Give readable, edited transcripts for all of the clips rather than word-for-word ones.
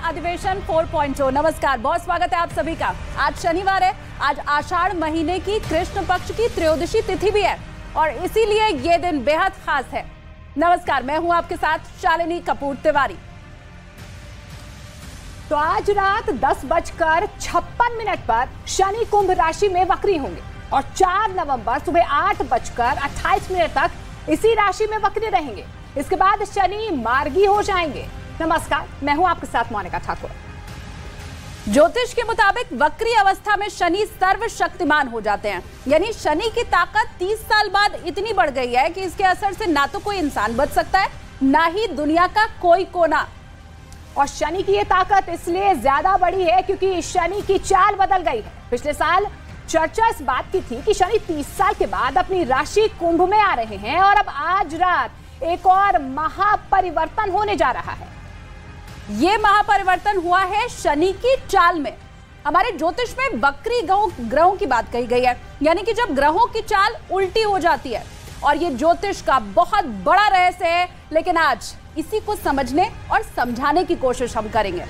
अधिवेशन 4.0। नमस्कार, बहुत स्वागत है आप सभी का। आज शनिवार है, आज आषाढ़ महीने की कृष्ण पक्ष की त्रयोदशी तिथि भी है और इसीलिए ये दिन बेहद खास है। नमस्कार, मैं हूं आपके साथ शालिनी कपूर तिवारी। तो आज रात 10:56 पर शनि कुंभ राशि में वक्री होंगे और 4 नवंबर सुबह 8:28 तक इसी राशि में वक्री रहेंगे। इसके बाद शनि मार्गी हो जाएंगे। नमस्कार, मैं हूं आपके साथ मोनिका ठाकुर। ज्योतिष के मुताबिक वक्री अवस्था में शनि सर्वशक्तिमान हो जाते हैं, यानी शनि की ताकत 30 साल बाद इतनी बढ़ गई है कि इसके असर से ना तो कोई इंसान बच सकता है, ना ही दुनिया का कोई कोना। और शनि की ये ताकत इसलिए ज्यादा बड़ी है क्योंकि शनि की चाल बदल गई है। पिछले साल चर्चा इस बात की थी कि शनि 30 साल के बाद अपनी राशि कुंभ में आ रहे हैं और अब आज रात एक और महापरिवर्तन होने जा रहा है। ये महापरिवर्तन हुआ है शनि की चाल में। हमारे ज्योतिष में वक्री ग्रहों की बात कही गई है, यानी कि जब ग्रहों की चाल उल्टी हो जाती है, और ये ज्योतिष का बहुत बड़ा रहस्य है। लेकिन आज इसी को समझने और समझाने की कोशिश हम करेंगे।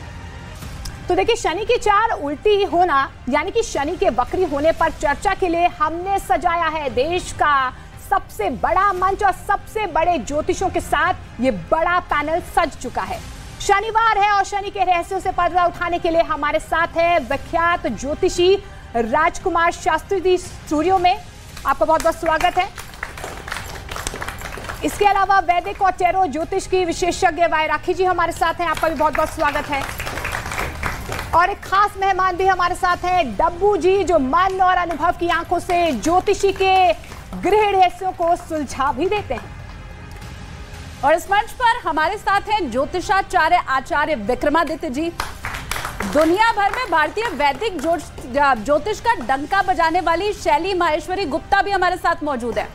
तो देखिए, शनि की चाल उल्टी होना यानी कि शनि के वक्री होने पर चर्चा के लिए हमने सजाया है देश का सबसे बड़ा मंच और सबसे बड़े ज्योतिषों के साथ ये बड़ा पैनल सज चुका है। शनिवार है और शनि के रहस्यों से पर्दा उठाने के लिए हमारे साथ है विख्यात ज्योतिषी राजकुमार शास्त्री जी स्टूडियो में। आपका बहुत बहुत स्वागत है। इसके अलावा वैदिक और टैरो ज्योतिष की विशेषज्ञ वायराखी जी हमारे साथ हैं। आपका भी बहुत बहुत स्वागत है। और एक खास मेहमान भी हमारे साथ हैं, डब्बू जी, जो मन और अनुभव की आंखों से ज्योतिषी के गृह रहस्यों को सुलझा भी देते हैं। और इस मंच पर हमारे साथ हैं ज्योतिषाचार्य आचार्य विक्रमादित्य जी। दुनिया भर में भारतीय वैदिक ज्योतिष का डंका बजाने वाली शैली माहेश्वरी गुप्ता भी हमारे साथ मौजूद है।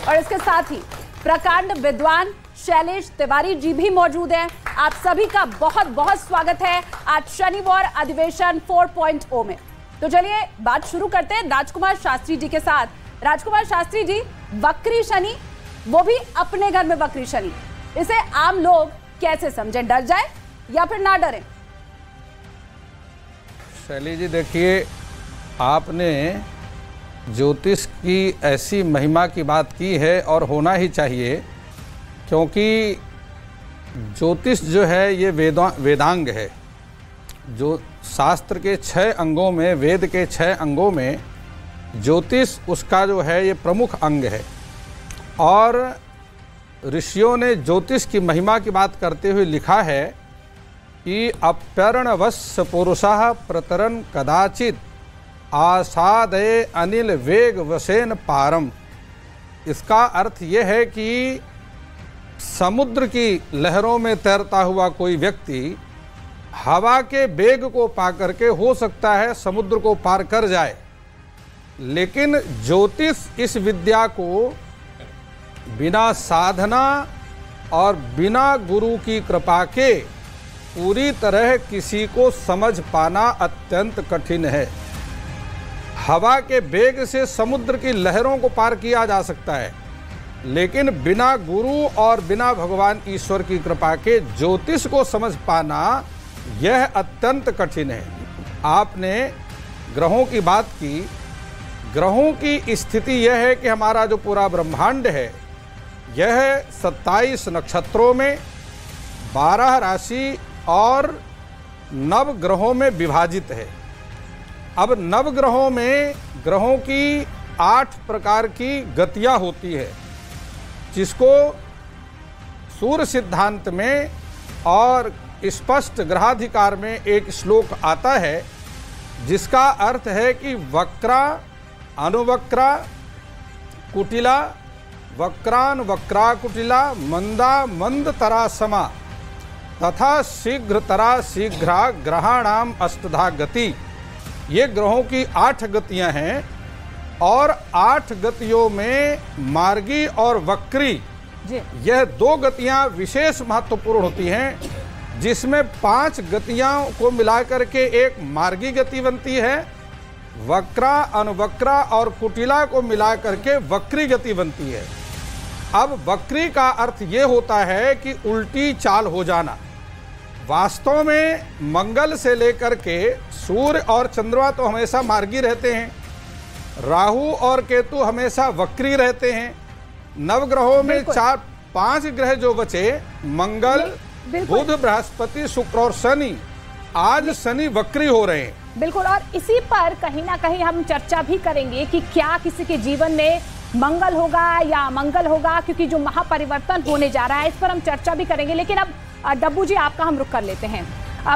और इसके साथ ही प्रकांड विद्वान शैलेश तिवारी जी भी मौजूद हैं। आप सभी का बहुत बहुत स्वागत है आज शनिवार अधिवेशन 4.0 में। तो चलिए बात शुरू करते हैं राजकुमार शास्त्री जी के साथ। राजकुमार शास्त्री जी, वक्री शनि, वो भी अपने घर में वक्री शनि, इसे आम लोग कैसे समझें? डर जाए या फिर ना डरें? शैली जी, देखिए, आपने ज्योतिष की ऐसी महिमा की बात की है और होना ही चाहिए, क्योंकि ज्योतिष जो है ये वेदांग है। जो शास्त्र के 6 अंगों में, वेद के 6 अंगों में ज्योतिष उसका जो है ये प्रमुख अंग है। और ऋषियों ने ज्योतिष की महिमा की बात करते हुए लिखा है कि अप्यर्णवस्य पुरुषः प्रतरन् कदाचित आसादये अनिल वेग वसेन पारम। इसका अर्थ ये है कि समुद्र की लहरों में तैरता हुआ कोई व्यक्ति हवा के वेग को पाकर के हो सकता है समुद्र को पार कर जाए, लेकिन ज्योतिष इस विद्या को बिना साधना और बिना गुरु की कृपा के पूरी तरह किसी को समझ पाना अत्यंत कठिन है। हवा के वेग से समुद्र की लहरों को पार किया जा सकता है, लेकिन बिना गुरु और बिना भगवान ईश्वर की कृपा के ज्योतिष को समझ पाना यह अत्यंत कठिन है। आपने ग्रहों की बात की। ग्रहों की स्थिति यह है कि हमारा जो पूरा ब्रह्मांड है यह 27 नक्षत्रों में 12 राशि और नवग्रहों में विभाजित है। अब नवग्रहों में ग्रहों की 8 प्रकार की गतियां होती है, जिसको सूर्य सिद्धांत में और स्पष्ट ग्रहाधिकार में एक श्लोक आता है, जिसका अर्थ है कि वक्रा, अनुवक्रा, कुटिला, वक्रान वक्रा कुटिला, मंदा मंदतरा समा तथा शीघ्रतरा शीघ्रा ग्रहाणाम अष्टधा गति। ये ग्रहों की 8 गतियां हैं और 8 गतियों में मार्गी और वक्री, यह 2 गतियां विशेष महत्वपूर्ण होती हैं, जिसमें 5 गतियां को मिलाकर के एक मार्गी गति बनती है। वक्रा, अनुवक्रा और कुटिला को मिलाकर के वक्री गति बनती है। अब वक्री का अर्थ ये होता है कि उल्टी चाल हो जाना। वास्तव में मंगल से लेकर के सूर्य और चंद्रमा तो हमेशा मार्गी रहते हैं, राहु और केतु हमेशा वक्री रहते हैं। नवग्रहों में 4-5 ग्रह जो बचे, मंगल, बुध, बृहस्पति, शुक्र और शनि, आज शनि वक्री हो रहे हैं। बिल्कुल, और इसी पर कहीं ना कहीं हम चर्चा भी करेंगे कि क्या किसी के जीवन में मंगल होगा या अमंगल होगा, क्योंकि जो महापरिवर्तन होने जा रहा है इस पर हम चर्चा भी करेंगे। लेकिन अब डब्बू जी आपका हम रुख कर लेते हैं।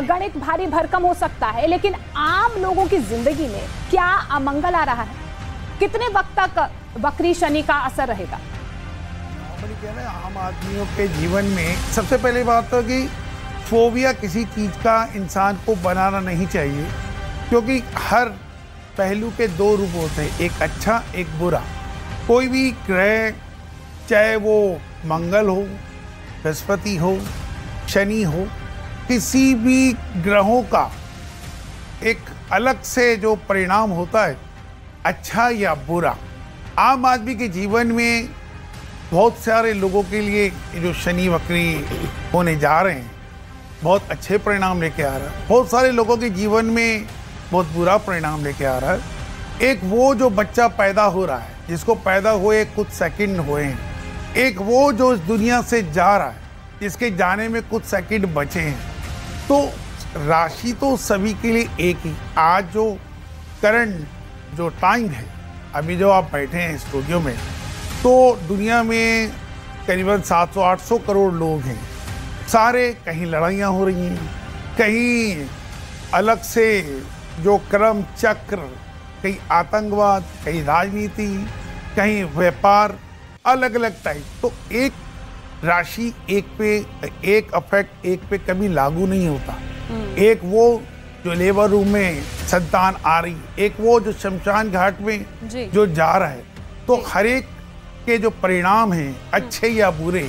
गणित भारी भरकम हो सकता है, लेकिन आम लोगों की जिंदगी में क्या अमंगल आ रहा है? कितने वक्त तक वक्री शनि का असर रहेगा? आम आदमियों के जीवन में सबसे पहली बात तो कि फोबिया किसी चीज का इंसान को बनाना नहीं चाहिए, क्योंकि हर पहलू के 2 रूप होते हैं, एक अच्छा एक बुरा। कोई भी ग्रह, चाहे वो मंगल हो, बृहस्पति हो, शनि हो, किसी भी ग्रहों का एक अलग से जो परिणाम होता है, अच्छा या बुरा। आम आदमी के जीवन में बहुत सारे लोगों के लिए जो शनि वक्री होने जा रहे हैं बहुत अच्छे परिणाम लेके आ रहा है, बहुत सारे लोगों के जीवन में बहुत बुरा परिणाम लेके आ रहा है। एक वो जो बच्चा पैदा हो रहा है, जिसको पैदा हुए कुछ सेकंड हुए हैं, एक वो जो इस दुनिया से जा रहा है, जिसके जाने में कुछ सेकंड बचे हैं। तो राशि तो सभी के लिए एक ही। आज जो करंट जो टाइम है, अभी जो आप बैठे हैं स्टूडियो में, तो दुनिया में करीबन 700-800 करोड़ लोग हैं। सारे कहीं लड़ाइयाँ हो रही हैं, कहीं अलग से जो क्रम चक्र, कहीं आतंकवाद, कहीं राजनीति, कहीं व्यापार, अलग अलग टाइप। तो एक राशि एक पे, एक अफेक्ट एक पे कभी लागू नहीं होता। एक वो जो लेबर रूम में संतान आ रही, एक वो जो शमशान घाट में जो जा रहा है, तो हर एक के जो परिणाम हैं, अच्छे या बुरे,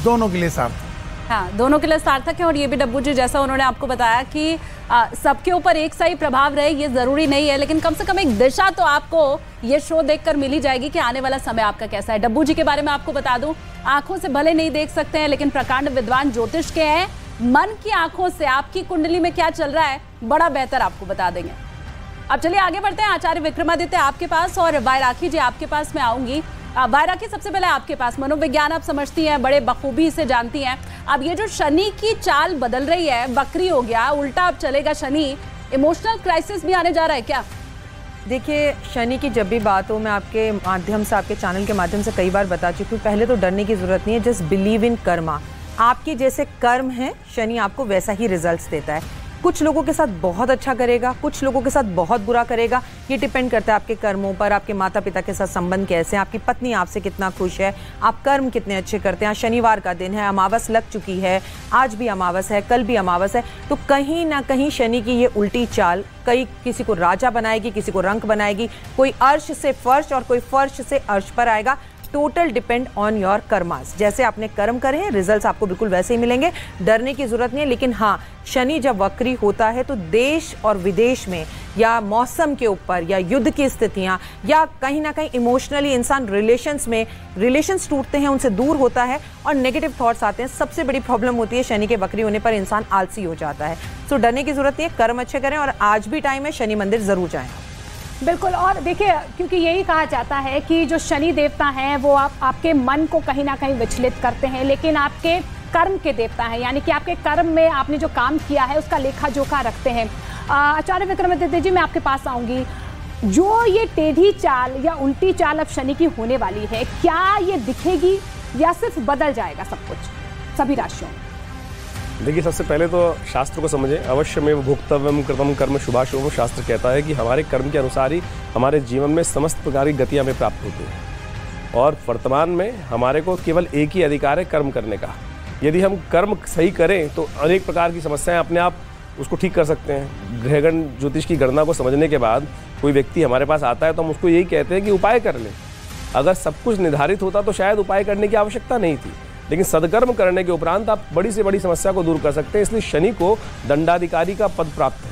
दोनों के लिए सार्थक। हाँ, दोनों के लिए सार्थक है। और ये भी डब्बू जी, जैसा उन्होंने आपको बताया कि सबके ऊपर एक सा ही प्रभाव रहे ये जरूरी नहीं है, लेकिन कम से कम एक दिशा तो आपको ये शो देखकर मिल ही जाएगी कि आने वाला समय आपका कैसा है। डब्बू जी के बारे में आपको बता दूं, आंखों से भले नहीं देख सकते हैं, लेकिन प्रकांड विद्वान ज्योतिष के हैं। मन की आंखों से आपकी कुंडली में क्या चल रहा है बड़ा बेहतर आपको बता देंगे। अब चलिए आगे बढ़ते हैं। आचार्य विक्रमादित्य आपके पास और वायराखी जी आपके पास मैं आऊंगी। वायराखी, सबसे पहले आपके पास मनोविज्ञान आप समझती हैं, बड़े बखूबी से जानती हैं। अब ये जो शनि की चाल बदल रही है, वक्री हो गया, उल्टा अब चलेगा शनि, इमोशनल क्राइसिस भी आने जा रहा है क्या? देखिए, शनि की जब भी बात हो, मैं आपके माध्यम से, आपके चैनल के माध्यम से कई बार बता चुकी हूँ, पहले तो डरने की जरूरत नहीं है। Just believe in Karma. आपके जैसे कर्म है, शनि आपको वैसा ही रिजल्ट्स देता है। कुछ लोगों के साथ बहुत अच्छा करेगा, कुछ लोगों के साथ बहुत बुरा करेगा। ये डिपेंड करता है आपके कर्मों पर, आपके माता पिता के साथ संबंध कैसे हैं, आपकी पत्नी आपसे कितना खुश है, आप कर्म कितने अच्छे करते हैं। आज शनिवार का दिन है, अमावस लग चुकी है, आज भी अमावस है, कल भी अमावस है, तो कहीं ना कहीं शनि की ये उल्टी चाल कई किसी को राजा बनाएगी, किसी को रंक बनाएगी, कोई अर्श से फर्श और कोई फर्श से अर्श पर आएगा। Total depend on your karmas. जैसे आपने कर्म करे हैं, रिजल्ट्स आपको बिल्कुल वैसे ही मिलेंगे, डरने की जरूरत नहीं है। लेकिन हाँ, शनि जब वक्री होता है तो देश और विदेश में या मौसम के ऊपर या युद्ध की स्थितियां या कहीं ना कहीं इमोशनली इंसान रिलेशंस टूटते हैं, उनसे दूर होता है और नेगेटिव थॉट्स आते हैं। सबसे बड़ी प्रॉब्लम होती है शनि के वक्री होने पर इंसान आलसी हो जाता है। सो डरने की जरूरत नहीं है, कर्म अच्छे करें और आज भी टाइम है, शनि मंदिर जरूर जाएं। बिल्कुल। और देखिए, क्योंकि यही कहा जाता है कि जो शनि देवता हैं वो आपके मन को कहीं ना कहीं विचलित करते हैं, लेकिन आपके कर्म के देवता हैं, यानी कि आपके कर्म में आपने जो काम किया है उसका लेखा जोखा रखते हैं। आचार्य विक्रमादित्य जी, मैं आपके पास आऊंगी। जो ये टेढ़ी चाल या उल्टी चाल अब शनि की होने वाली है, क्या ये दिखेगी या सिर्फ बदल जाएगा सब कुछ सभी राशियों में? देखिए, सबसे पहले तो शास्त्र को समझें। अवश्य में भुक्तव्यम कृतम कर्म शुभाशुभम। शास्त्र कहता है कि हमारे कर्म के अनुसार ही हमारे जीवन में समस्त प्रकार की गतियाँ हमें प्राप्त होती हैं, और वर्तमान में हमारे को केवल एक ही अधिकार है, कर्म करने का। यदि हम कर्म सही करें तो अनेक प्रकार की समस्याएं अपने आप उसको ठीक कर सकते हैं। ग्रहगण ज्योतिष की गणना को समझने के बाद कोई व्यक्ति हमारे पास आता है तो हम उसको यही कहते हैं कि उपाय कर ले। अगर सब कुछ निर्धारित होता तो शायद उपाय करने की आवश्यकता नहीं थी, लेकिन सदकर्म करने के उपरांत आप बड़ी से बड़ी समस्या को दूर कर सकते हैं। इसलिए शनि को दंडाधिकारी का पद प्राप्त है,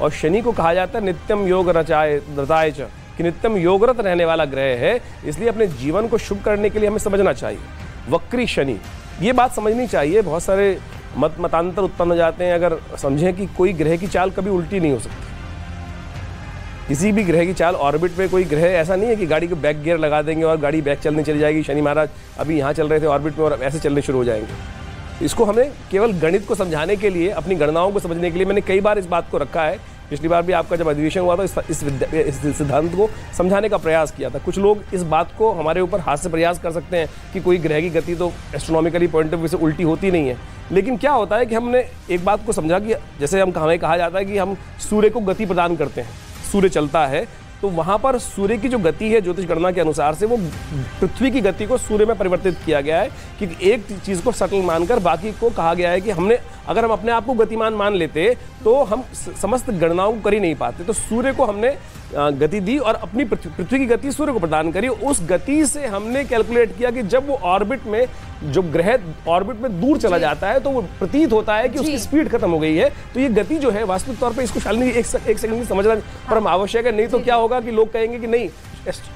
और शनि को कहा जाता है नित्यम योग रताय च, कि नित्यम योगरत रहने वाला ग्रह है। इसलिए अपने जीवन को शुभ करने के लिए हमें समझना चाहिए वक्री शनि, ये बात समझनी चाहिए। बहुत सारे मतांतर उत्पन्न हो जाते हैं। अगर समझें कि कोई ग्रह की चाल कभी उल्टी नहीं हो सकती, किसी भी ग्रह की चाल, ऑर्बिट में कोई ग्रह ऐसा नहीं है कि गाड़ी को बैक गियर लगा देंगे और गाड़ी बैक चलने चली जाएगी। शनि महाराज अभी यहाँ चल रहे थे ऑर्बिट में और ऐसे चलने शुरू हो जाएंगे। इसको हमें केवल गणित को समझाने के लिए, अपनी गणनाओं को समझने के लिए मैंने कई बार इस बात को रखा है। पिछली बार भी आपका जब अधिवेशन हुआ था इस सिद्धांत को समझाने का प्रयास किया था। कुछ लोग इस बात को हमारे ऊपर हास्य प्रयास कर सकते हैं कि कोई ग्रह की गति तो एस्ट्रोनॉमिकली पॉइंट ऑफ व्यू से उल्टी होती नहीं है, लेकिन क्या होता है कि हमने एक बात को समझा कि जैसे हमें कहा जाता है कि हम सूर्य को गति प्रदान करते हैं, सूर्य चलता है तो वहाँ पर सूर्य की जो गति है ज्योतिष गणना के अनुसार से वो पृथ्वी की गति को सूर्य में परिवर्तित किया गया है कि एक चीज़ को सटल मानकर बाकी को कहा गया है कि हमने, अगर हम अपने आप को गतिमान मान लेते तो हम समस्त गणनाओं को कर ही नहीं पाते। तो सूर्य को हमने गति दी और अपनी पृथ्वी की गति सूर्य को प्रदान करी। उस गति से हमने कैलकुलेट किया कि जब वो ऑर्बिट में, जो ग्रह ऑर्बिट में दूर चला जाता है तो वो प्रतीत होता है कि उसकी स्पीड खत्म हो गई है। तो ये गति जो है वास्तविक तौर पे, इसको शालिनी एक सेकंड में समझना परम आवश्यक है, नहीं तो क्या होगा कि लोग कहेंगे कि नहीं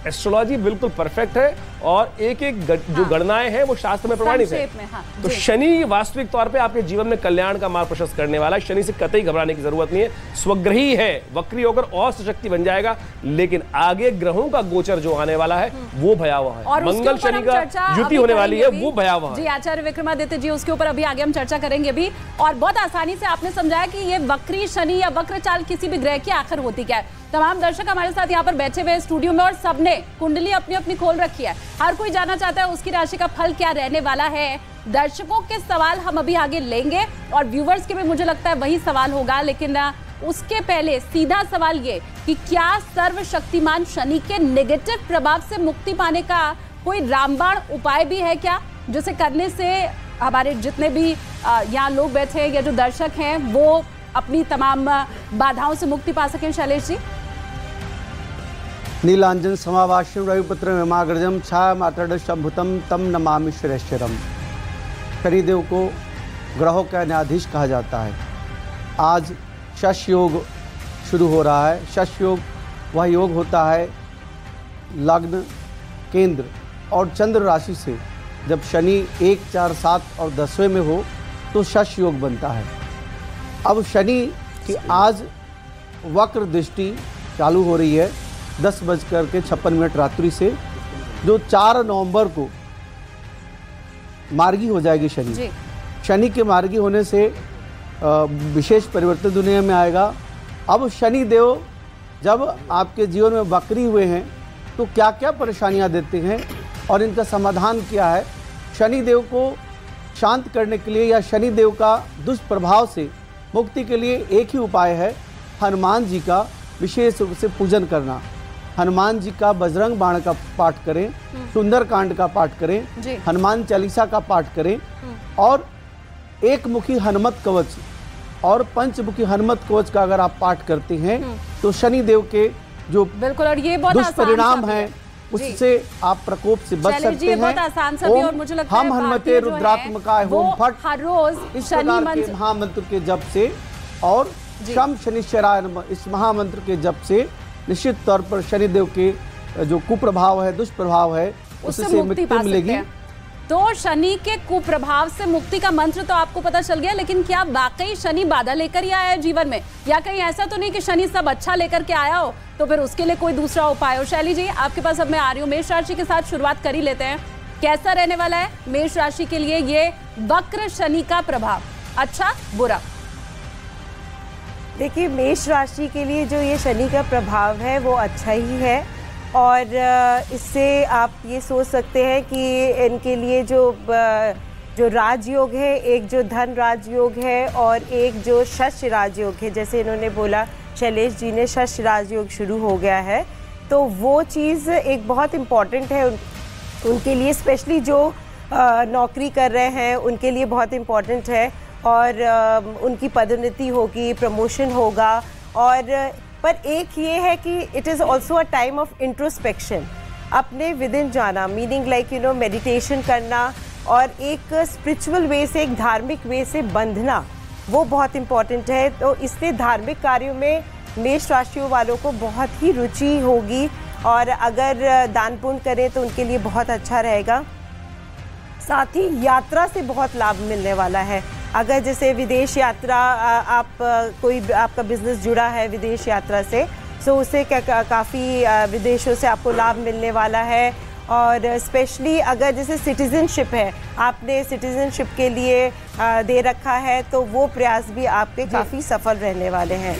एस्ट्रोलॉजी बिल्कुल परफेक्ट है और एक जो गणनाएं हैं वो शास्त्र में प्रमाणित है। तो शनि वास्तविक तौर पे आपके जीवन में कल्याण का मार्ग प्रशस्त करने वाला है। शनि से कतई घबराने की जरूरत नहीं है, स्वग्रही है, वक्री होकर और सशक्ति बन जाएगा, लेकिन आगे ग्रहों का गोचर जो आने वाला है वो भयावह है। मंगल शनि का युति होने वाली है, वो भयावह है। जी आचार्य विक्रमादित्य जी, उसके ऊपर अभी आगे हम चर्चा करेंगे भी। और बहुत आसानी से आपने समझाया कि ये वक्री शनि या वक्र चाल किसी भी ग्रह की आखिर होती क्या है। तमाम दर्शक हमारे साथ यहाँ पर बैठे हुए स्टूडियो में और सबने कुंडली अपनी अपनी खोल रखी है। हर कोई जानना चाहता है उसकी राशि का फल क्या रहने वाला है। दर्शकों के सवाल हम अभी आगे लेंगे और व्यूवर्स के भी मुझे लगता है वही सवाल होगा, लेकिन उसके पहले सीधा सवाल ये कि क्या सर्वशक्तिमान शनि के नेगेटिव प्रभाव से मुक्ति पाने का कोई रामबाण उपाय भी है क्या, जिसे करने से हमारे जितने भी यहाँ लोग बैठे हैं या जो दर्शक हैं वो अपनी तमाम बाधाओं से मुक्ति पा सकें? शैलेश जी। नीलांजन समाभाष्यम रविपुत्र विमाग्रजम छाया मातृ शंभुतम तम नमामि श्रेष्ठरम। शनिदेव को ग्रहों का न्यायाधीश कहा जाता है। आज शश योग शुरू हो रहा है। शश योग वह योग होता है लग्न, केंद्र और चंद्र राशि से जब शनि 1, 4, 7 और 10वें में हो तो शश योग बनता है। अब शनि की आज वक्र दृष्टि चालू हो रही है 10:56 रात्रि से, जो 4 नवंबर को मार्गी हो जाएगी शनि। शनि के मार्गी होने से विशेष परिवर्तन दुनिया में आएगा। अब शनि देव जब आपके जीवन में वक्री हुए हैं तो क्या क्या परेशानियां देते हैं और इनका समाधान क्या है। शनि देव को शांत करने के लिए या शनि देव का दुष्प्रभाव से मुक्ति के लिए एक ही उपाय है, हनुमान जी का विशेष रूप से पूजन करना। हनुमान जी का बजरंग बाण का पाठ करें, सुंदरकांड का पाठ करें, हनुमान चालीसा का पाठ करें और एक मुखी हनुमत कवच और पंचमुखी हनुमत कवच का अगर आप पाठ करते हैं तो शनि देव के जो बिल्कुल और ये बहुत दुष्परिणाम है उससे आप प्रकोप से बच सकते हैं। बहुत आसान सभी और मुझे लगता है हम हनुमते रुद्रात्मकाय होम फट हर रोज इस प्रकार के महामंत्र के जप से और शम शनिश्चराय नमः इस महामंत्र के जप से निश्चित तौर पर शनिदेव के जो कुप्रभाव है, दुष्प्रभाव है, उससे मुक्ति मिलेगी। तो शनि के कुप्रभाव से मुक्ति का मंत्र तो आपको पता चल गया, लेकिन क्या वाकई शनि बाधा लेकर ही आया है जीवन में, या कहीं ऐसा तो नहीं कि शनि सब अच्छा लेकर के आया हो तो फिर उसके लिए कोई दूसरा उपाय हो? शैली जी आपके पास अब मैं आ रही हूँ, मेष राशि के साथ शुरुआत कर ही लेते हैं। कैसा रहने वाला है मेष राशि के लिए ये वक्र शनि का प्रभाव, अच्छा बुरा? देखिए मेष राशि के लिए जो ये शनि का प्रभाव है वो अच्छा ही है और इससे आप ये सोच सकते हैं कि इनके लिए जो राजयोग है, एक जो धन राजयोग है और एक जो शश राजयोग है, जैसे इन्होंने बोला शैलेश जी ने शश राजयोग शुरू हो गया है, तो वो चीज़ एक बहुत इम्पॉर्टेंट है उनके लिए, स्पेशली जो नौकरी कर रहे हैं उनके लिए बहुत इम्पॉर्टेंट है और उनकी पदोन्नति होगी, प्रमोशन होगा। और पर एक ये है कि it is also a time of introspection, अपने विद इन जाना, meaning like you know meditation करना और एक स्पिरिचुअल वे से, एक धार्मिक वे से बंधना, वो बहुत इम्पॉर्टेंट है। तो इसलिए धार्मिक कार्यों में मेष राशियों वालों को बहुत ही रुचि होगी और अगर दान पुण्य करें तो उनके लिए बहुत अच्छा रहेगा। साथ ही यात्रा से बहुत लाभ मिलने वाला है। अगर जैसे विदेश यात्रा आप कोई आपका बिजनेस जुड़ा है विदेश यात्रा से, सो उससे काफ़ी विदेशों से आपको लाभ मिलने वाला है। और स्पेशली अगर जैसे सिटीजनशिप है, आपने सिटीजनशिप के लिए दे रखा है, तो वो प्रयास भी आपके काफ़ी सफल रहने वाले हैं।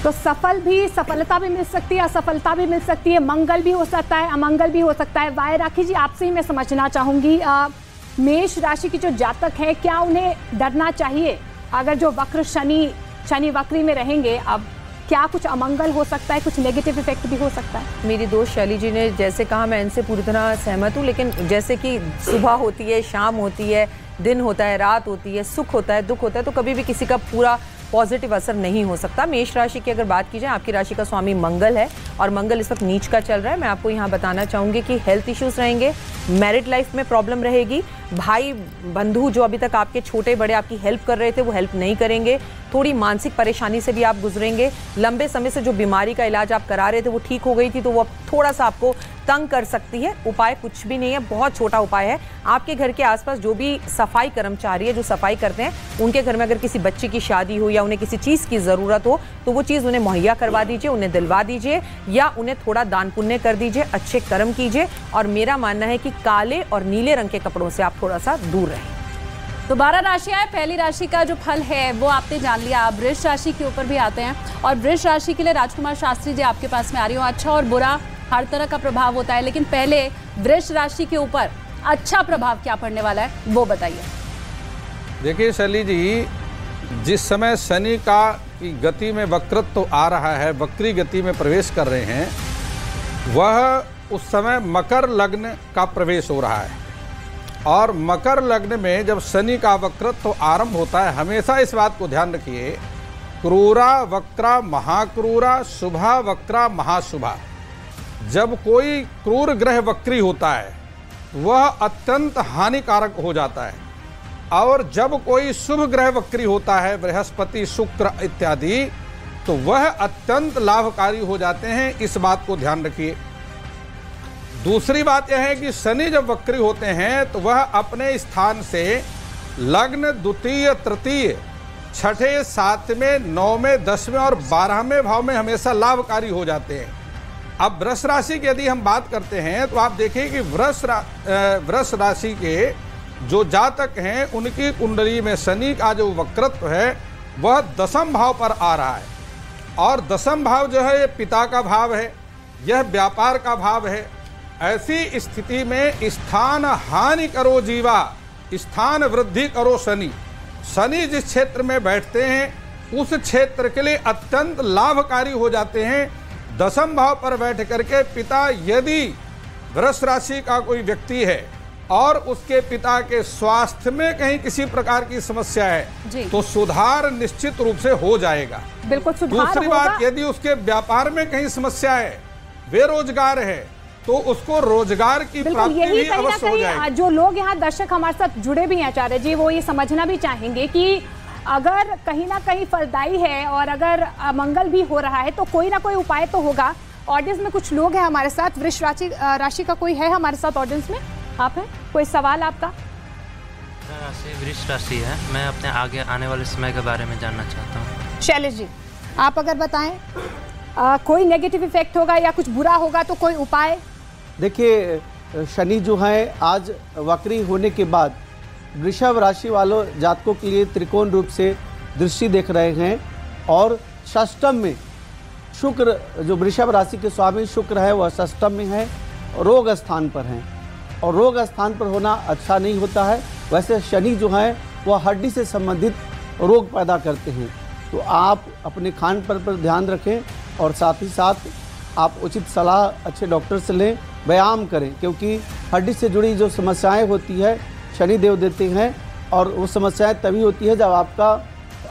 तो सफलता भी मिल सकती है, असफलता भी मिल सकती है, मंगल भी हो सकता है, अमंगल भी हो सकता है। वाय राखी जी, आपसे ही मैं समझना चाहूँगी, मेष राशि की जो जातक हैं, क्या उन्हें डरना चाहिए? अगर जो वक्र शनि वक्री में रहेंगे, अब क्या कुछ अमंगल हो सकता है, कुछ नेगेटिव इफेक्ट भी हो सकता है? मेरी दोस्त शैली जी ने जैसे कहा, मैं इनसे पूरी तरह सहमत हूँ। लेकिन जैसे कि सुबह होती है, शाम होती है, दिन होता है, रात होती है, सुख होता है, दुख होता है, तो कभी भी किसी का पूरा पॉजिटिव असर नहीं हो सकता। मेष राशि की अगर बात की जाए, आपकी राशि का स्वामी मंगल है और मंगल इस वक्त नीच का चल रहा है। मैं आपको यहाँ बताना चाहूँगी कि हेल्थ इश्यूज रहेंगे, मैरिड लाइफ में प्रॉब्लम रहेगी, भाई बंधु जो अभी तक आपके छोटे बड़े आपकी हेल्प कर रहे थे वो हेल्प नहीं करेंगे, थोड़ी मानसिक परेशानी से भी आप गुजरेंगे। लंबे समय से जो बीमारी का इलाज आप करा रहे थे वो ठीक हो गई थी, तो वो अब थोड़ा सा आपको तंग कर सकती है। उपाय कुछ भी नहीं है, बहुत छोटा उपाय है। आपके घर के आसपास जो भी सफाई कर्मचारी है, जो सफाई करते हैं, उनके घर में अगर किसी बच्चे की शादी हो या उन्हें किसी चीज़ की ज़रूरत हो, तो वो चीज़ उन्हें मुहैया करवा दीजिए, उन्हें दिलवा दीजिए, या उन्हें थोड़ा दान पुण्य कर दीजिए, अच्छे कर्म कीजिए। और मेरा मानना है कि काले और नीले रंग के कपड़ों से आप थोड़ा सा दूर रहें। तो 12 राशियां, पहली राशि का जो फल है वो आपने जान लिया। अब वृष राशि के ऊपर भी आते हैं, और वृष राशि के लिए राजकुमार शास्त्री जी आपके पास में आ रही हूँ। अच्छा और बुरा हर तरह का प्रभाव होता है, लेकिन पहले वृष राशि के ऊपर अच्छा प्रभाव क्या पड़ने वाला है वो बताइए। देखिए शैली जी, जिस समय शनि का की गति में वक्रत्व तो आ रहा है, वक्री गति में प्रवेश कर रहे हैं, वह उस समय मकर लग्न का प्रवेश हो रहा है। और मकर लग्न में जब शनि का वक्रत्व तो आरंभ होता है, हमेशा इस बात को ध्यान रखिए, क्रूरा वक्रा महाक्रूरा, शुभा वक्रा महाशुभा। जब कोई क्रूर ग्रह वक्री होता है वह अत्यंत हानिकारक हो जाता है, और जब कोई शुभ ग्रह वक्री होता है, बृहस्पति शुक्र इत्यादि, तो वह अत्यंत लाभकारी हो जाते हैं। इस बात को ध्यान रखिए। दूसरी बात यह है कि शनि जब वक्री होते हैं तो वह अपने स्थान से लग्न, द्वितीय, तृतीय, छठे, सातवें, नौवें, 10वें और 12वें भाव में हमेशा लाभकारी हो जाते हैं। अब वृष राशि की यदि हम बात करते हैं तो आप देखिए कि वृष राशि के जो जातक हैं उनकी कुंडली में शनि का जो वक्रत्व है वह 10वें भाव पर आ रहा है, और 10वें भाव जो है ये पिता का भाव है, यह व्यापार का भाव है। ऐसी स्थिति में स्थान हानि करो जीवा, स्थान वृद्धि करो शनि। शनि जिस क्षेत्र में बैठते हैं उस क्षेत्र के लिए अत्यंत लाभकारी हो जाते हैं। 10वें भाव पर बैठ करके पिता, यदि वृष राशि का कोई व्यक्ति है और उसके पिता के स्वास्थ्य में कहीं किसी प्रकार की समस्या है तो सुधार निश्चित रूप से हो जाएगा। बिल्कुल सुधार दूसरी बात, यदि उसके व्यापार में कहीं समस्या है, बेरोजगार है, तो उसको रोजगार की प्राप्ति भी अवश्य हो जाएगी। जो लोग यहाँ दर्शक हमारे साथ जुड़े भी हैं आचार्य जी, वो ये समझना भी चाहेंगे कि अगर कहीं ना कहीं फलदायी है और अगर मंगल भी हो रहा है तो कोई ना कोई उपाय तो होगा। ऑडियंस में कुछ लोग हैं हमारे साथ, वृष राशि का कोई है हमारे साथ ऑडियंस में? आप हैं, कोई सवाल आपका? राशि वृष राशि है, मैं अपने आगे आने वाले समय के बारे में जानना चाहता हूँ। शैलेश जी, आप अगर बताएं, कोई नेगेटिव इफेक्ट होगा या कुछ बुरा होगा तो कोई उपाय? देखिए, शनि जो है आज वक्री होने के बाद वृषभ राशि वालों जातकों के लिए त्रिकोण रूप से दृष्टि देख रहे हैं, और षष्टम में शुक्र, जो वृषभ राशि के स्वामी शुक्र है, वह षष्टम में है, रोग स्थान पर हैं, और रोग स्थान पर होना अच्छा नहीं होता है। वैसे शनि जो है वह हड्डी से संबंधित रोग पैदा करते हैं, तो आप अपने खान पान पर ध्यान रखें, और साथ ही साथ आप उचित सलाह अच्छे डॉक्टर से लें, व्यायाम करें, क्योंकि हड्डी से जुड़ी जो समस्याएं होती है शनि देव देते हैं, और वो समस्याएं तभी होती है जब आपका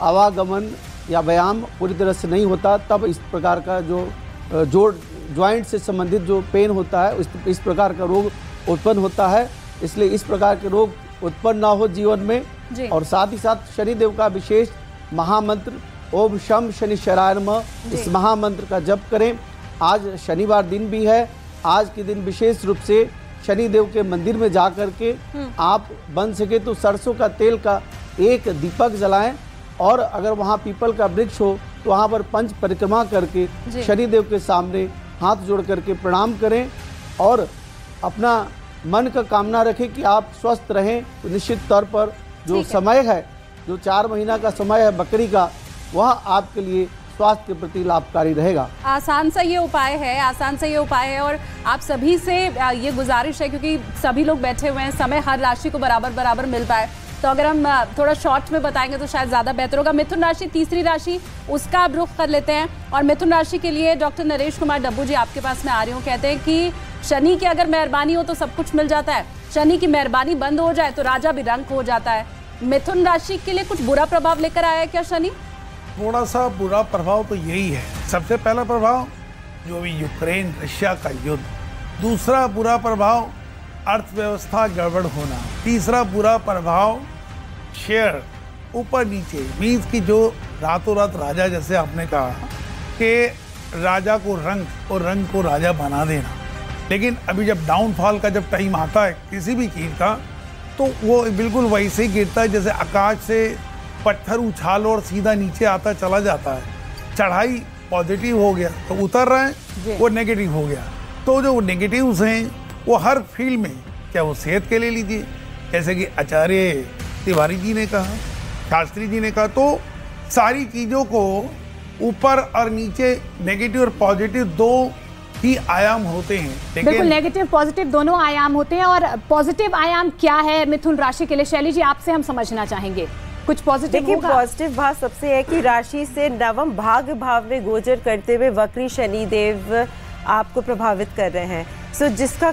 आवागमन या व्यायाम पूरी तरह से नहीं होता, तब इस प्रकार का जो जॉइंट से संबंधित जो पेन होता है इस प्रकार का रोग उत्पन्न होता है। इसलिए इस प्रकार के रोग उत्पन्न ना हो जीवन में। और साथ ही साथ शनिदेव का विशेष महामंत्र ओम शम शनिश्चराय नमः, इस महामंत्र का जप करें। आज शनिवार दिन भी है, आज के दिन विशेष रूप से शनिदेव के मंदिर में जा कर के आप बन सके तो सरसों का तेल का एक दीपक जलाएं और अगर वहाँ पीपल का वृक्ष हो तो वहाँ पर पंच परिक्रमा करके शनिदेव के सामने हाथ जोड़ करके प्रणाम करें और अपना मन का कामना रखें कि आप स्वस्थ रहें। तो निश्चित तौर पर जो समय है, जो 4 महीना का समय है बकरी का, वह आपके लिए स्वास्थ्य के प्रति लाभकारी रहेगा। आसान सा ये उपाय है और आप सभी से ये गुजारिश है, क्योंकि सभी लोग बैठे हुए हैं, समय हर राशि को बराबर मिल पाए, तो अगर हम थोड़ा शॉर्ट में बताएंगे तो शायद ज़्यादा बेहतर होगा। मिथुन राशि, तीसरी राशि, उसका आप रुख कर लेते हैं। और मिथुन राशि के लिए डॉक्टर नरेश कुमार डब्बू जी आपके पास मैं आ रही हूँ। कहते हैं कि शनि की अगर मेहरबानी हो तो सब कुछ मिल जाता है, शनि की मेहरबानी बंद हो जाए तो राजा भी रंक हो जाता है। मिथुन राशि के लिए कुछ बुरा प्रभाव लेकर आया है क्या शनि? थोड़ा सा बुरा प्रभाव तो यही है। सबसे पहला प्रभाव जो अभी यूक्रेन रशिया का युद्ध, दूसरा बुरा प्रभाव अर्थव्यवस्था गड़बड़ होना, तीसरा बुरा प्रभाव शेयर ऊपर नीचे, मीन्स की जो रातों रात राजा, जैसे आपने कहा कि राजा को रंक और रंक को राजा बना देना। लेकिन अभी जब डाउनफॉल का जब टाइम आता है किसी भी चीज़ का, तो वो बिल्कुल वैसे ही गिरता है जैसे आकाश से पत्थर उछाल और सीधा नीचे आता चला जाता है। चढ़ाई पॉजिटिव हो गया तो उतर रहे हैं, वो नेगेटिव हो गया। तो जो नेगेटिव्स हैं वो हर फील्ड में, क्या वो सेहत के लिए लीजिए, जैसे कि आचार्य तिवारी जी ने कहा, शास्त्री जी ने कहा, तो सारी चीज़ों को ऊपर और नीचे नेगेटिव और पॉजिटिव दो ही आयाम होते हैं। बिल्कुल, नेगेटिव पॉजिटिव दोनों आयाम होते हैं। और पॉजिटिव आयाम क्या है मिथुन राशि के लिए, शैली जी आपसे हम समझना चाहेंगे कुछ पॉजिटिव। देखिए, पॉजिटिव भाव सबसे है कि राशि से नवम भाग्य भाव में गोचर करते हुए वक्री शनि देव आपको प्रभावित कर रहे हैं, सो जिसका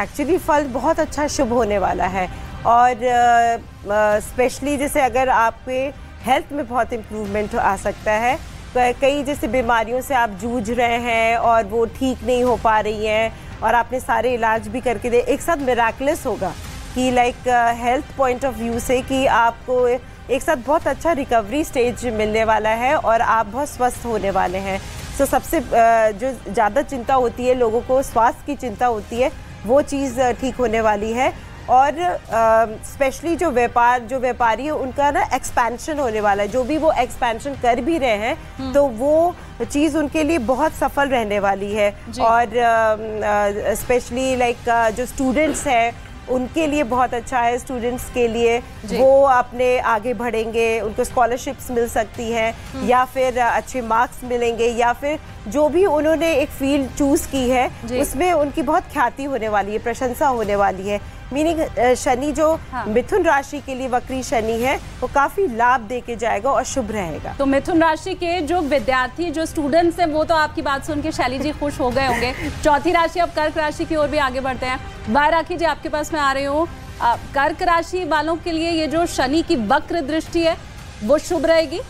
एक्चुअली फल बहुत अच्छा शुभ होने वाला है। और स्पेशली जैसे अगर आपके हेल्थ में बहुत इम्प्रूवमेंट आ सकता है, कई जैसे बीमारियों से आप जूझ रहे हैं और वो ठीक नहीं हो पा रही हैं और आपने सारे इलाज भी करके दे, एक साथ मिराकुलस होगा कि like health point of view से कि आपको एक साथ बहुत अच्छा रिकवरी स्टेज मिलने वाला है और आप बहुत स्वस्थ होने वाले हैं। तो सबसे जो ज़्यादा चिंता होती है लोगों को, स्वास्थ्य की चिंता होती है, वो चीज़ ठीक होने वाली है। और स्पेशली जो व्यापारी है उनका ना एक्सपेंशन होने वाला है, जो भी वो एक्सपेंशन कर भी रहे हैं तो वो चीज़ उनके लिए बहुत सफल रहने वाली है। और स्पेशली लाइक जो स्टूडेंट्स हैं उनके लिए बहुत अच्छा है। स्टूडेंट्स के लिए वो अपने आगे बढ़ेंगे, उनको स्कॉलरशिप्स मिल सकती हैं या फिर अच्छे मार्क्स मिलेंगे, या फिर जो भी उन्होंने एक फील्ड चूज की है उसमें उनकी बहुत ख्याति होने वाली है, प्रशंसा होने वाली है। मीनिंग शनि जो मिथुन राशि के लिए वक्री शनि है वो काफी लाभ दे के जाएगा और शुभ रहेगा। तो मिथुन राशि के जो विद्यार्थी, जो स्टूडेंट्स हैं, वो तो आपकी बात सुन के शैली जी खुश हो गए होंगे। चौथी राशि, अब कर्क राशि की ओर भी आगे बढ़ते हैं। राखी जी आपके पास मैं आ रही हूँ। कर्क राशि वालों के लिए ये जो शनि की वक्र दृष्टि है वो शुभ रहेगी?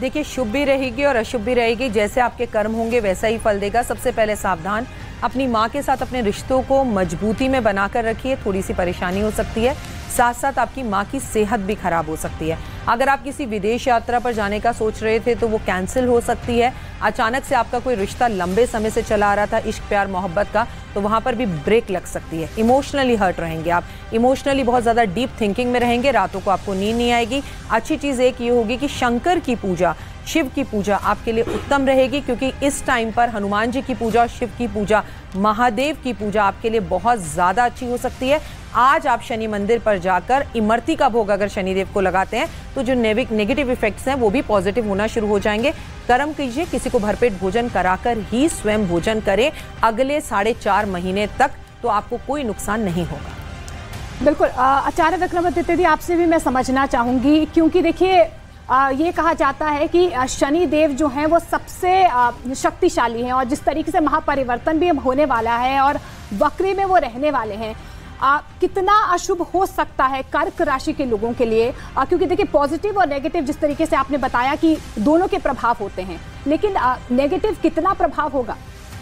देखिए, शुभ भी रहेगी और अशुभ भी रहेगी। जैसे आपके कर्म होंगे वैसा ही फल देगा। सबसे पहले सावधान, अपनी माँ के साथ अपने रिश्तों को मजबूती में बनाकर रखिए, थोड़ी सी परेशानी हो सकती है। साथ साथ आपकी माँ की सेहत भी खराब हो सकती है। अगर आप किसी विदेश यात्रा पर जाने का सोच रहे थे तो वो कैंसिल हो सकती है। अचानक से आपका कोई रिश्ता लंबे समय से चला आ रहा था, इश्क प्यार मोहब्बत का, तो वहाँ पर भी ब्रेक लग सकती है। इमोशनली हर्ट रहेंगे आप, इमोशनली बहुत ज़्यादा डीप थिंकिंग में रहेंगे, रातों को आपको नींद नहीं आएगी। अच्छी चीज़ एक ये होगी कि शंकर की पूजा, शिव की पूजा आपके लिए उत्तम रहेगी, क्योंकि इस टाइम पर हनुमान जी की पूजा, शिव की पूजा, महादेव की पूजा आपके लिए बहुत ज़्यादा अच्छी हो सकती है। आज आप शनि मंदिर पर जाकर इमरती का भोग अगर शनिदेव को लगाते हैं तो जो नेगेटिव इफेक्ट्स हैं वो भी पॉजिटिव होना शुरू हो जाएंगे। कर्म कीजिए, किसी को भरपेट भोजन कराकर ही स्वयं भोजन करें अगले 4.5 महीने तक, तो आपको कोई नुकसान नहीं होगा। बिल्कुल। आचार्य विक्रमादित्य जी आपसे भी मैं समझना चाहूँगी, क्योंकि देखिए ये कहा जाता है कि शनि देव जो हैं वो सबसे शक्तिशाली हैं और जिस तरीके से महापरिवर्तन भी होने वाला है और वक्री में वो रहने वाले हैं, कितना अशुभ हो सकता है कर्क राशि के लोगों के लिए? क्योंकि देखिए पॉजिटिव और नेगेटिव जिस तरीके से आपने बताया कि दोनों के प्रभाव होते हैं, लेकिन नेगेटिव कितना प्रभाव होगा?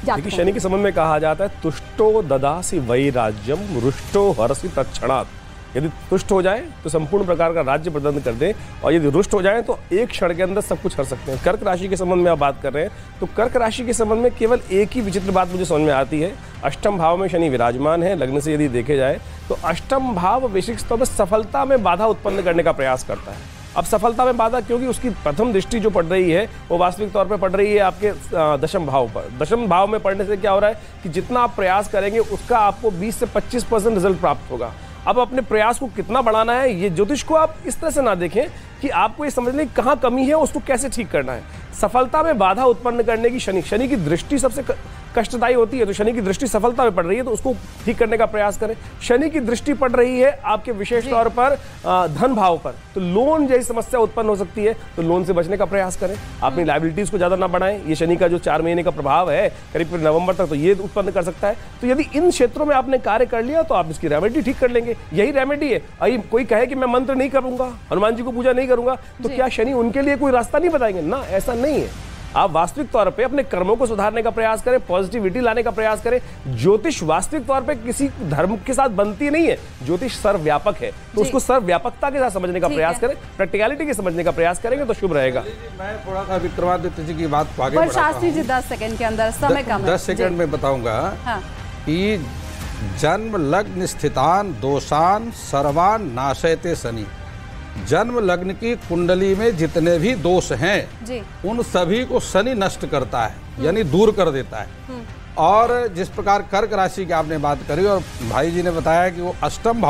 देखिए, शनि के संबंध में कहा जाता है तुष्टो ददासी वैराज्यम रुष्टो हरसि तत्क्षणात्। यदि तुष्ट हो जाए तो संपूर्ण प्रकार का राज्य प्रदान कर दें, और यदि रुष्ट हो जाए तो एक क्षण के अंदर सब कुछ कर सकते हैं। कर्क राशि के संबंध में आप बात कर रहे हैं, तो कर्क राशि के संबंध में केवल एक ही विचित्र बात मुझे समझ में आती है। अष्टम भाव में शनि विराजमान है, लग्न से यदि देखे जाए तो अष्टम भाव वैश्विक स्तर पर सफलता में बाधा उत्पन्न करने का प्रयास करता है। अब सफलता में बाधा, क्योंकि उसकी प्रथम दृष्टि जो पड़ रही है वो वास्तविक तौर पर पड़ रही है आपके दशम भाव पर। दशम भाव में पड़ने से क्या हो रहा है कि जितना आप प्रयास करेंगे उसका आपको 20 से 25% रिजल्ट प्राप्त होगा। अब अपने प्रयास को कितना बढ़ाना है, ये ज्योतिष को आप इस तरह से ना देखें कि आपको ये समझ लें कहाँ कमी है, उसको कैसे ठीक करना है। सफलता में बाधा उत्पन्न करने की शनि की दृष्टि सबसे कष्टदायी होती है, तो शनि की दृष्टि सफलता में पड़ रही है तो उसको ठीक करने का प्रयास करें। शनि की दृष्टि पड़ रही है आपके विशेष तौर पर धन भाव पर, तो लोन जैसी समस्या उत्पन्न हो सकती है, तो लोन से बचने का प्रयास करें। अपनी लायबिलिटीज को ज्यादा ना बढ़ाएं। ये शनि का जो 4 महीने का प्रभाव है करीब नवंबर तक, तो ये उत्पन्न कर सकता है। तो यदि इन क्षेत्रों में आपने कार्य कर लिया तो आप इसकी रेमेडी ठीक कर लेंगे। यही रेमेडी है। अभी कोई कहे कि मैं मंत्र नहीं करूंगा, हनुमान जी को पूजा नहीं करूंगा, तो क्या शनि उनके लिए कोई रास्ता नहीं बताएंगे? ना, ऐसा नहीं है। आप वास्तविक तौर पे अपने कर्मों को सुधारने का प्रयास करें, पॉजिटिविटी लाने का प्रयास करें। ज्योतिष वास्तविक तौर पे किसी धर्म के साथ बनती नहीं है, ज्योतिष सर्वव्यापक है, तो उसको सर्वव्यापकता के साथ समझने का प्रयास करें, प्रैक्टिकलिटी के समझने का प्रयास करेंगे तो शुभ रहेगा। मैं थोड़ा सा विक्रमादित्य जी की बात को आगे पर शास्त्री जी 10 सेकंड के अंदर, समय कम है, 10 सेकंड में बताऊंगा कि जन्म लग्न स्थितान दोषान सर्वान नाशयते शनि। जन्म लग्न की कुंडली में जितने भी दोष हैं जी, उन सभी को शनि नष्ट करता है, यानी दूर कर देता है। और जिस प्रकार कर्क राशि की आपने बात करी और भाई जी ने बताया कि वो अष्टम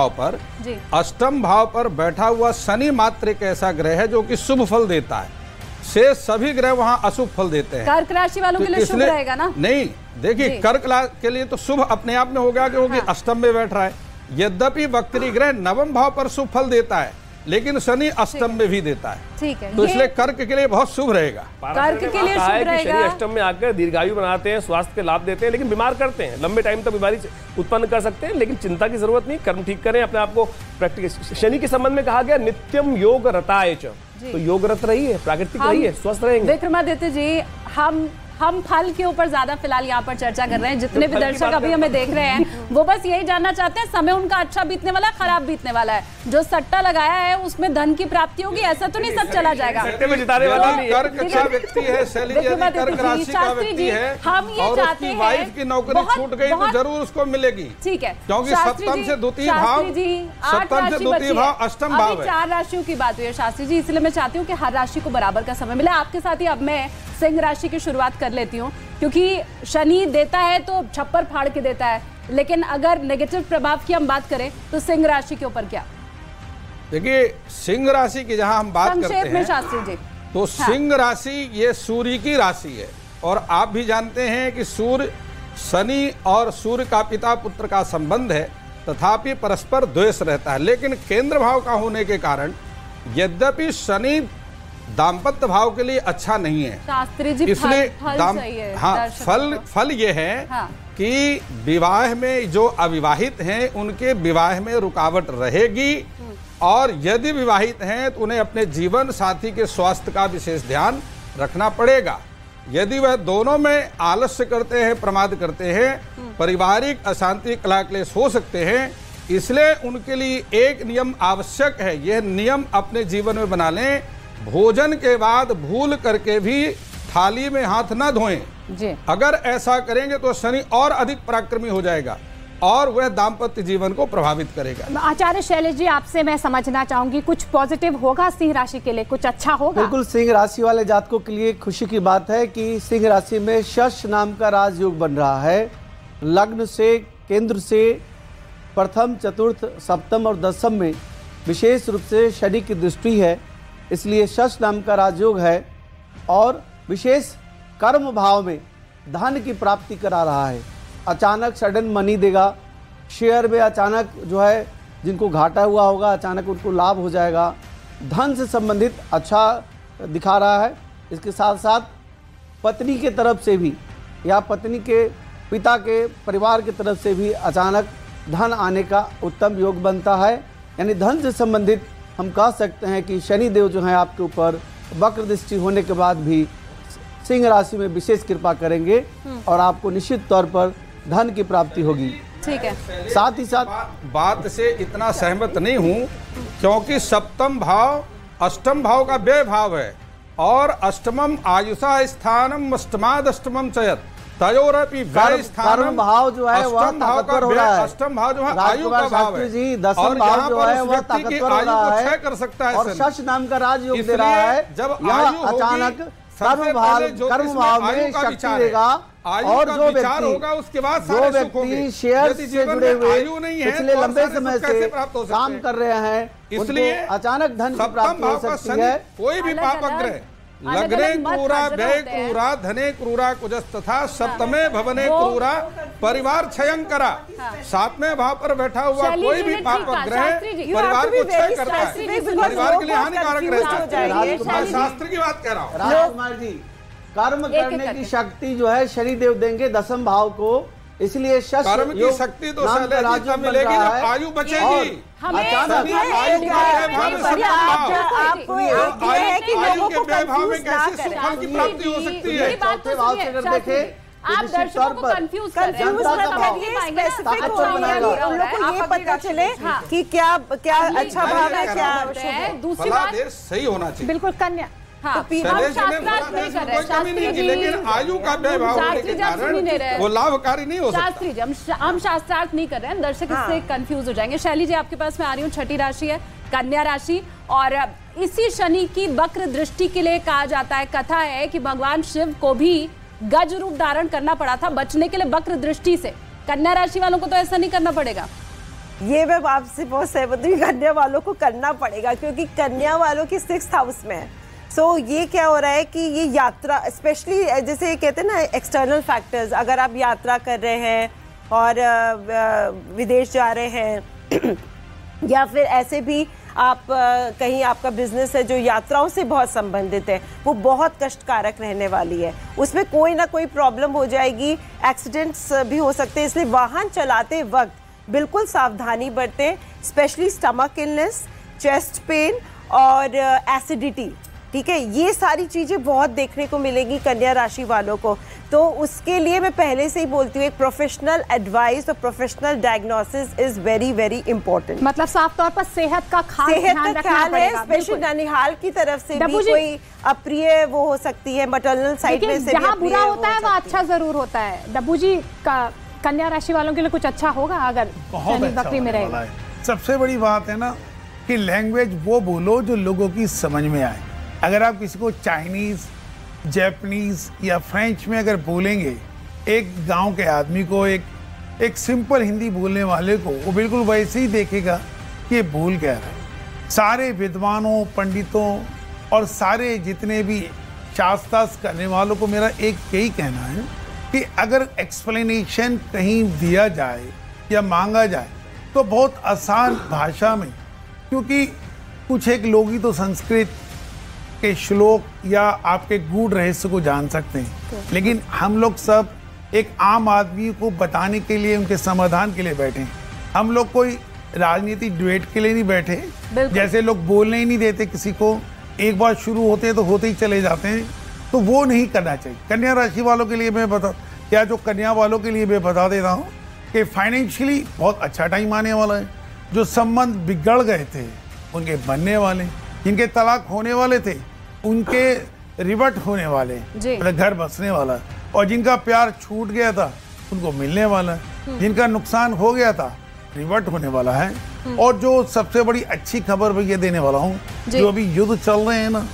भाव पर बैठा हुआ शनि मात्र एक ऐसा ग्रह है जो कि शुभ फल देता है, से सभी ग्रह वहाँ अशुभ फल देते हैं। कर्क राशि वालों के लिए शुभ रहेगा ना? नहीं, देखिए कर्क के लिए तो शुभ अपने आप में हो गया क्योंकि अष्टम में बैठ रहा है। यद्यपि वक्री ग्रह नवम भाव पर शुभ फल देता है, लेकिन शनि अष्टम में भी देता है, ठीक है, तो इसलिए कर्क के लिए बहुत शुभ रहेगा। कर्क के लिए शुभ रहेगा। शनि अष्टम में आकर दीर्घायु बनाते हैं, स्वास्थ्य के लाभ देते हैं, लेकिन बीमार करते हैं, लंबे टाइम तक बीमारी उत्पन्न कर सकते हैं, लेकिन चिंता की जरूरत नहीं। कर्म ठीक करें, अपने आप को प्रैक्टिस। शनि के संबंध में कहा गया नित्यम योग रताय च, तो योग रत रहिए, प्राकृतिक रहिए, स्वस्थ रहेंगे। विक्रमादित्य जी, हम फल के ऊपर ज्यादा फिलहाल यहाँ पर चर्चा कर रहे हैं। जितने भी दर्शक अभी हमें देख रहे हैं वो बस यही जानना चाहते हैं समय उनका अच्छा बीतने वाला, खराब बीतने वाला है। जो सट्टा लगाया है उसमें धन की प्राप्ति होगी, ऐसा तो नहीं सब चला जाएगा। शास्त्री जी, हम ये चाहते हैं वाइफ की नौकरी छूट गई तो जरूर उसको मिलेगी, ठीक है, क्योंकि सप्तम से द्वितीय भाव अष्टम भाव है। 4 राशियों की बात हुई है शास्त्री जी, इसलिए मैं चाहती हूँ कि हर राशि को बराबर का समय मिले। आपके साथ ही अब मैं सिंह राशि की शुरुआत कर लेती हूँ, क्योंकि शनि देता है तो छप्पर फाड़ के देता है, लेकिन अगर नेगेटिव प्रभाव की हम बात करें तो सिंह राशि के ऊपर क्या? देखिए, सिंह राशि की जहां हम बात करते हैं शास्त्री जी, तो सिंह राशि ये सूर्य की राशि है, और आप भी जानते हैं कि सूर्य शनि और सूर्य का पिता पुत्र का संबंध है, तथापि परस्पर द्वेष रहता है। लेकिन केंद्र भाव का होने के कारण यद्यपि शनि दाम्पत्य भाव के लिए अच्छा नहीं है, शास्त्री जी, इसलिए फल ये है कि विवाह में जो अविवाहित हैं उनके विवाह में रुकावट रहेगी, और यदि विवाहित हैं तो उन्हें अपने जीवन साथी के स्वास्थ्य का विशेष ध्यान रखना पड़ेगा। यदि वह दोनों में आलस्य करते हैं, प्रमाद करते हैं, पारिवारिक अशांति कलह क्लेश हो सकते हैं। इसलिए उनके लिए एक नियम आवश्यक है, यह नियम अपने जीवन में बना लें, भोजन के बाद भूल करके भी थाली में हाथ न धोएं जी। अगर ऐसा करेंगे तो शनि और अधिक पराक्रमी हो जाएगा और वह दाम्पत्य जीवन को प्रभावित करेगा। आचार्य शैलेश जी, आपसे मैं समझना चाहूंगी, कुछ पॉजिटिव होगा सिंह राशि के लिए, कुछ अच्छा होगा? बिल्कुल, सिंह राशि वाले जातकों के लिए खुशी की बात है कि सिंह राशि में शश नाम का राजयोग बन रहा है। लग्न से, केंद्र से प्रथम, चतुर्थ, सप्तम और दशम में विशेष रूप से शनि की दृष्टि है, इसलिए शश नाम का राजयोग है, और विशेष कर्म भाव में धन की प्राप्ति करा रहा है। अचानक सडन मनी देगा, शेयर में अचानक जो है जिनको घाटा हुआ होगा अचानक उनको लाभ हो जाएगा। धन से संबंधित अच्छा दिखा रहा है। इसके साथ साथ पत्नी के तरफ से भी या पत्नी के पिता के परिवार की तरफ से भी अचानक धन आने का उत्तम योग बनता है। यानी धन से संबंधित हम कह सकते हैं कि शनि देव जो हैं आपके ऊपर वक्र दृष्टि होने के बाद भी सिंह राशि में विशेष कृपा करेंगे और आपको निश्चित तौर पर धन की प्राप्ति होगी। ठीक है। साथ ही साथ बात से इतना सहमत नहीं हूं, क्योंकि सप्तम भाव अष्टम भाव का व्यय भाव है और अष्टमम आयुषा स्थानम अष्टमाद अष्टमम चयत तयोरपि व्यय स्थानम भाव जो है वह ताकतवर हो रहा है। अष्टम भाव जो है आयु का भाव है जी, दसम भाव जो है वह ताकतवर हो रहा है कर सकता है और शश नाम का राजयोग दे रहा है। जब यह अचानक कर्म भाव में शक्ति देगा और जो होगा उसके बाद जो व्यक्ति शेयर से जुड़े हुए पिछले लंबे समय से काम कर रहे हैं, इसलिए अचानक धन की प्राप्ति हो सकती है। कोई भी पापग्रह लग्ने क्रूरा व्यय क्रूरा धने क्रूरा कुजस तथा सप्तमे भवने क्रूरा परिवार क्षयंकरा। सातवें भाव पर बैठा हुआ कोई भी पापग्रह परिवार को क्षय करता है, परिवार के लिए हानिकारक रहता है। शास्त्र की बात कह रहा हूँ। राजकुमार जी, कर्म करने की शक्ति जो है शनिदेव देंगे दसम भाव को, इसलिए कर्म की शक्ति तो राज्य मिलेगी, आयु बचेगी। प्राप्ति हो सकती है। आप दर्शकों को कंफ्यूज कर रहे हैं। ये पता चले कि क्या अच्छा भाव है, क्या दूसरी बात सही होना चाहिए। बिल्कुल कन्या। हाँ, लेकिन आयु का व्यय भाव होने के कारण वो लाभकारी नहीं हो सकता। शास्त्री जी, हम शास्त्रार्थ नहीं कर रहे हैं, दर्शक इससे कंफ्यूज हो जाएंगे। शैली जी, आपके पास मैं आ रही हूँ। छठी राशि है कन्या राशि और इसी शनि की वक्र दृष्टि के लिए कहा जाता है, कथा है कि भगवान शिव को भी गज रूप धारण करना पड़ा था बचने के लिए वक्र दृष्टि से। कन्या राशि वालों को तो ऐसा नहीं करना पड़ेगा। ये मैं आपसे बहुत सहमत हूँ, कन्या वालों को करना पड़ेगा क्योंकि कन्या वालों की 6th हाउस में है। ये क्या हो रहा है कि ये यात्रा स्पेशली जैसे कहते हैं ना एक्सटर्नल फैक्टर्स, अगर आप यात्रा कर रहे हैं और विदेश जा रहे हैं या फिर ऐसे भी आप कहीं आपका बिजनेस है जो यात्राओं से बहुत संबंधित है, वो बहुत कष्टकारक रहने वाली है। उसमें कोई ना कोई प्रॉब्लम हो जाएगी, एक्सीडेंट्स भी हो सकते हैं, इसलिए वाहन चलाते वक्त बिल्कुल सावधानी बरतें। Specially stomach illness, chest pain और एसिडिटी, ठीक है, ये सारी चीज़ें बहुत देखने को मिलेगी कन्या राशि वालों को। तो उसके लिए मैं पहले से ही बोलती हूँ, एक प्रोफेशनल एडवाइस और professional diagnosis is very very important. मतलब साफ तौर पर सेहत का ख्याल है। स्पेशली ननिहाल की तरफ से भी कोई अप्रिय वो हो सकती है, मटरनल साइड में से जहाँ बुरा होता है वहाँ अच्छा जरूर होता है। डब्बू जी का कन्या राशि वालों के लिए कुछ अच्छा होगा अगर बकरी में रहेगा। सबसे बड़ी बात है ना कि लैंग्वेज वो बोलो जो लोगों की समझ में आए। अगर आप किसी को चाइनीज, जापानीज या फ्रेंच में अगर बोलेंगे, एक गांव के आदमी को, एक सिंपल हिंदी बोलने वाले को, वो बिल्कुल वैसे ही देखेगा कि ये बोल क्या रहा है। सारे विद्वानों, पंडितों और सारे जितने भी शास्त्रार्थ करने वालों को मेरा एक यही कहना है कि अगर एक्सप्लेनेशन कहीं दिया जाए या मांगा जाए तो बहुत आसान भाषा में, क्योंकि कुछ एक लोग ही तो संस्कृत के श्लोक या आपके गूढ़ रहस्य को जान सकते हैं, लेकिन हम लोग सब एक आम आदमी को बताने के लिए, उनके समाधान के लिए बैठे हैं। हम लोग कोई राजनीतिक डिबेट के लिए नहीं बैठे। जैसे लोग बोलने ही नहीं देते किसी को, एक बार शुरू होते हैं तो होते ही चले जाते हैं, तो वो नहीं करना चाहिए। कन्या राशि वालों के लिए मैं कन्या वालों के लिए मैं बता देता हूँ कि फाइनेंशियली बहुत अच्छा टाइम आने वाला है। जो संबंध बिगड़ गए थे उनके बनने वाले, जिनके तलाक होने वाले थे उनके रिवर्ट होने वाले, मतलब घर बसने वाला, और जिनका प्यार छूट गया था उनको मिलने वाला है, जिनका नुकसान हो गया था रिवर्ट होने वाला है। और जो सबसे बड़ी अच्छी खबर मैं ये देने वाला हूँ, जो अभी युद्ध चल रहे हैं ना,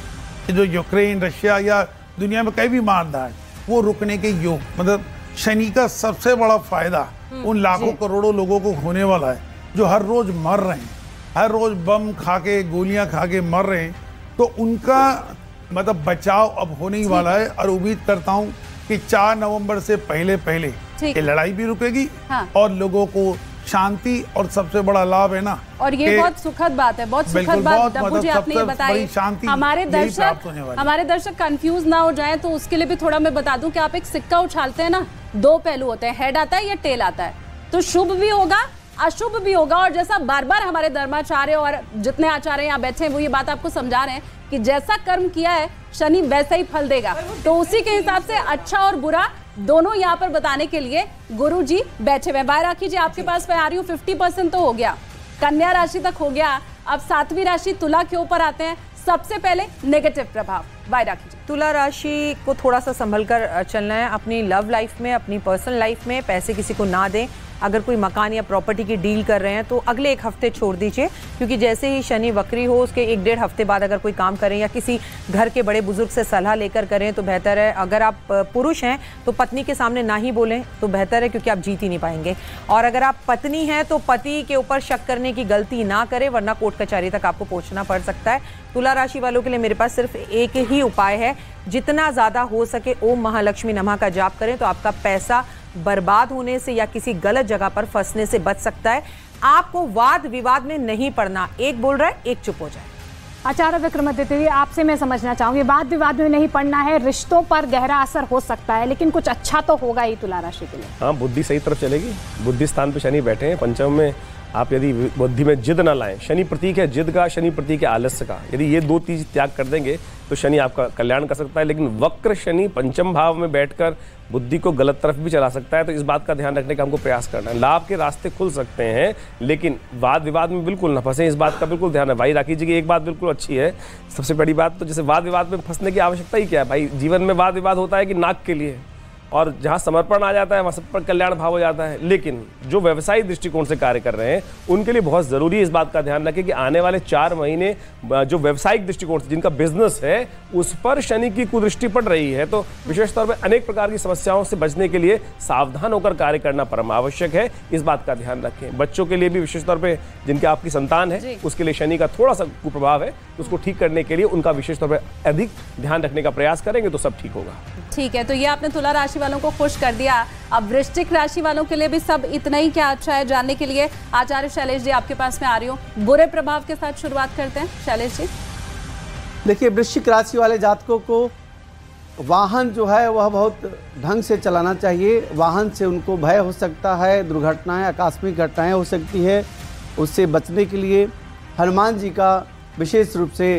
जो यूक्रेन, रशिया या दुनिया में कहीं भी मारदार, वो रुकने के योग, मतलब शनि का सबसे बड़ा फायदा उन लाखों करोड़ों लोगों को होने वाला है जो हर रोज मर रहे हैं, हर रोज बम खा के, गोलियां खा के मर रहे हैं। तो उनका मतलब बचाव अब होने ही वाला है और उम्मीद करता हूं कि 4 नवंबर से पहले ये लड़ाई भी रुकेगी। हाँ। और लोगों को शांति, और सबसे बड़ा लाभ है ना, और ये बहुत सुखद बात है, बहुत सुखद बात डब्बू जी आपने ये बताई। हमारे दर्शक कंफ्यूज ना हो जाएं तो उसके लिए भी थोड़ा मैं बता दूं कि आप एक सिक्का उछालते हैं ना, 2 पहलू होते हैं, हेड आता है या टेल आता है, तो शुभ भी होगा अशुभ भी होगा। और जैसा बार बार हमारे धर्माचार्य और जितने आचार्य यहाँ बैठे हैं वो ये बात आपको समझा रहे हैं कि जैसा कर्म किया है शनि वैसा ही फल देगा, तो उसी के हिसाब से अच्छा और बुरा दोनों यहाँ पर बताने के लिए गुरु जी बैठे हुए। वाय राखी जी, आपके पास मैं आ रही हूँ। 50% तो हो गया, कन्या राशि तक हो गया, अब 7वीं राशि तुला के ऊपर आते हैं। सबसे पहले नेगेटिव प्रभाव वाय राखी जी। तुला राशि को थोड़ा सा संभल कर चलना है। अपनी लव लाइफ में, अपनी पर्सनल लाइफ में पैसे किसी को ना दें। अगर कोई मकान या प्रॉपर्टी की डील कर रहे हैं तो अगले 1 हफ्ते छोड़ दीजिए, क्योंकि जैसे ही शनि वक्री हो उसके 1-1.5 हफ्ते बाद अगर कोई काम करें या किसी घर के बड़े बुजुर्ग से सलाह लेकर करें तो बेहतर है। अगर आप पुरुष हैं तो पत्नी के सामने ना ही बोलें तो बेहतर है, क्योंकि आप जीत ही नहीं पाएंगे। और अगर आप पत्नी हैं तो पति के ऊपर शक करने की गलती ना करें, वरना कोर्ट कचहरी तक आपको पहुंचना पड़ सकता है। तुला राशि वालों के लिए मेरे पास सिर्फ एक ही उपाय है, जितना ज़्यादा हो सके ओम महालक्ष्मी नमः का जाप करें तो आपका पैसा बर्बाद होने से या किसी गलत जगह पर फंसने से बच सकता है। आपको वाद विवाद में नहीं पड़ना, एक बोल रहा है एक चुप हो जाए। आचार्य विक्रमादित्य जी, आपसे मैं समझना चाहूंगी, वाद विवाद में नहीं पड़ना है, रिश्तों पर गहरा असर हो सकता है, लेकिन कुछ अच्छा तो होगा ही तुला राशि के लिए। हाँ, बुद्धि सही तरफ चलेगी। बुद्धि स्थान पे शनि बैठे हैं पंचम में। आप यदि बुद्धि में जिद ना लाएं, शनि प्रतीक है जिद का, शनि प्रतीक है आलस्य का, यदि ये 2 चीज त्याग कर देंगे तो शनि आपका कल्याण कर सकता है। लेकिन वक्र शनि पंचम भाव में बैठकर बुद्धि को गलत तरफ भी चला सकता है, तो इस बात का ध्यान रखने का हमको प्रयास करना है। लाभ के रास्ते खुल सकते हैं, लेकिन वाद विवाद में बिल्कुल ना फंसे, इस बात का बिल्कुल ध्यान है। भाई राखी जी की एक बात बिल्कुल अच्छी है, सबसे बड़ी बात तो जैसे वाद विवाद में फंसने की आवश्यकता ही क्या है भाई। जीवन में वाद विवाद होता है कि नाक के लिए, और जहाँ समर्पण आ जाता है वहाँ सब पर कल्याण भाव हो जाता है। लेकिन जो व्यवसायिक दृष्टिकोण से कार्य कर रहे हैं उनके लिए बहुत ज़रूरी इस बात का ध्यान रखें कि आने वाले 4 महीने जो व्यवसायिक दृष्टिकोण से जिनका बिजनेस है उस पर शनि की कुदृष्टि पड़ रही है, तो विशेष तौर पर अनेक प्रकार की समस्याओं से बचने के लिए सावधान होकर कार्य करना परम आवश्यक है। इस बात का ध्यान रखें। बच्चों के लिए भी विशेष तौर पर जिनके आपकी संतान है उसके लिए शनि का थोड़ा सा कुप्रभाव है, उसको ठीक करने के लिए उनका विशेष तौर पर अधिक ध्यान रखने का प्रयास करेंगे तो सब ठीक होगा। ठीक है, तो ये आपने तुला राशि वालों को खुश कर दिया। अब वृश्चिक राशि वालों के लिए भी सब इतना ही क्या अच्छा है जानने के लिए आचार्य शैलेश जी आपके पास में आ रही हूँ। बुरे प्रभाव के साथ शुरुआत करते हैं शैलेश जी। देखिए, वृश्चिक राशि वाले जातकों को वाहन जो है वह बहुत ढंग से चलाना चाहिए। वाहन से उनको भय हो सकता है, दुर्घटनाएं, आकस्मिक घटनाएं हो सकती है। उससे बचने के लिए हनुमान जी का विशेष रूप से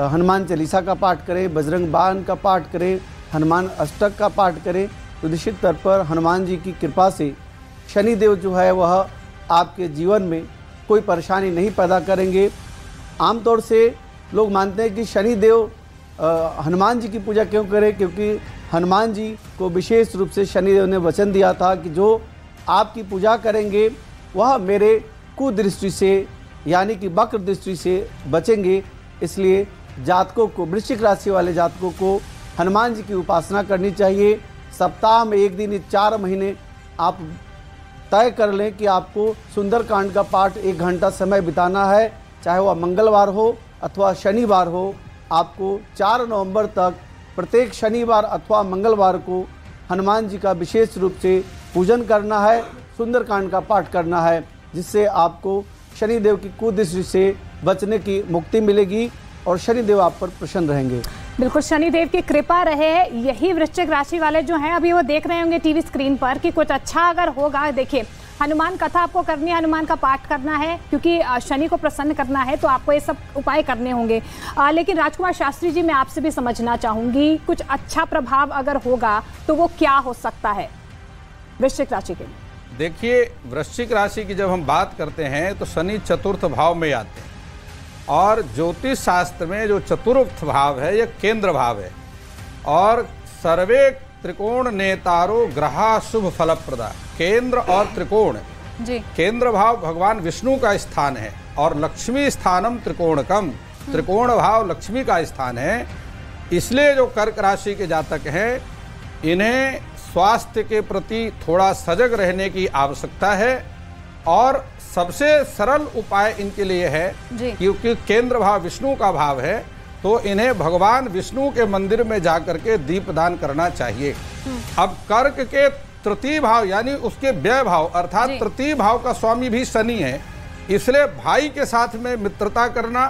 हनुमान चालीसा का पाठ करें, बजरंग बाण का पाठ करें, हनुमान अष्टक का पाठ करें, तो निश्चित तौर पर हनुमान जी की कृपा से शनिदेव जो है वह आपके जीवन में कोई परेशानी नहीं पैदा करेंगे। आमतौर से लोग मानते हैं कि शनिदेव हनुमान जी की पूजा क्यों करें, क्योंकि हनुमान जी को विशेष रूप से शनिदेव ने वचन दिया था कि जो आपकी पूजा करेंगे वह मेरे कुदृष्टि से यानी कि वक्र दृष्टि से बचेंगे। इसलिए जातकों को, वृश्चिक राशि वाले जातकों को हनुमान जी की उपासना करनी चाहिए। सप्ताह में 1 दिन, 4 महीने आप तय कर लें कि आपको सुंदरकांड का पाठ 1 घंटा समय बिताना है, चाहे वह मंगलवार हो अथवा शनिवार हो। आपको 4 नवंबर तक प्रत्येक शनिवार अथवा मंगलवार को हनुमान जी का विशेष रूप से पूजन करना है, सुंदरकांड का पाठ करना है, जिससे आपको शनिदेव की कुदृष्टि से बचने की मुक्ति मिलेगी और शनिदेव आप पर प्रसन्न रहेंगे। बिल्कुल, शनिदेव की कृपा रहे। यही वृश्चिक राशि वाले जो हैं अभी वो देख रहे होंगे टीवी स्क्रीन पर कि कुछ अच्छा अगर होगा। देखिए, हनुमान कथा आपको करनी है, हनुमान का पाठ करना है, क्योंकि शनि को प्रसन्न करना है, तो आपको ये सब उपाय करने होंगे। लेकिन राजकुमार शास्त्री जी, मैं आपसे भी समझना चाहूँगी, कुछ अच्छा प्रभाव अगर होगा तो वो क्या हो सकता है वृश्चिक राशि के लिए? देखिए, वृश्चिक राशि की जब हम बात करते हैं तो शनि चतुर्थ भाव में आते हैं, और ज्योतिष शास्त्र में जो चतुर्थ भाव है यह केंद्र भाव है। और सर्वे त्रिकोण नेतारो ग्रहा शुभ फलप्रदा। केंद्र और त्रिकोण जी, केंद्र भाव भगवान विष्णु का स्थान है और लक्ष्मी स्थानम त्रिकोणकम, त्रिकोण भाव लक्ष्मी का स्थान है। इसलिए जो कर्क राशि के जातक हैं इन्हें स्वास्थ्य के प्रति थोड़ा सजग रहने की आवश्यकता है, और सबसे सरल उपाय इनके लिए है, क्योंकि केंद्र भाव विष्णु का भाव है, तो इन्हें भगवान विष्णु के मंदिर में जाकर के दीपदान करना चाहिए। अब कर्क के तृतीय भाव यानी उसके व्यय भाव अर्थात तृतीय भाव का स्वामी भी शनि है, इसलिए भाई के साथ में मित्रता करना,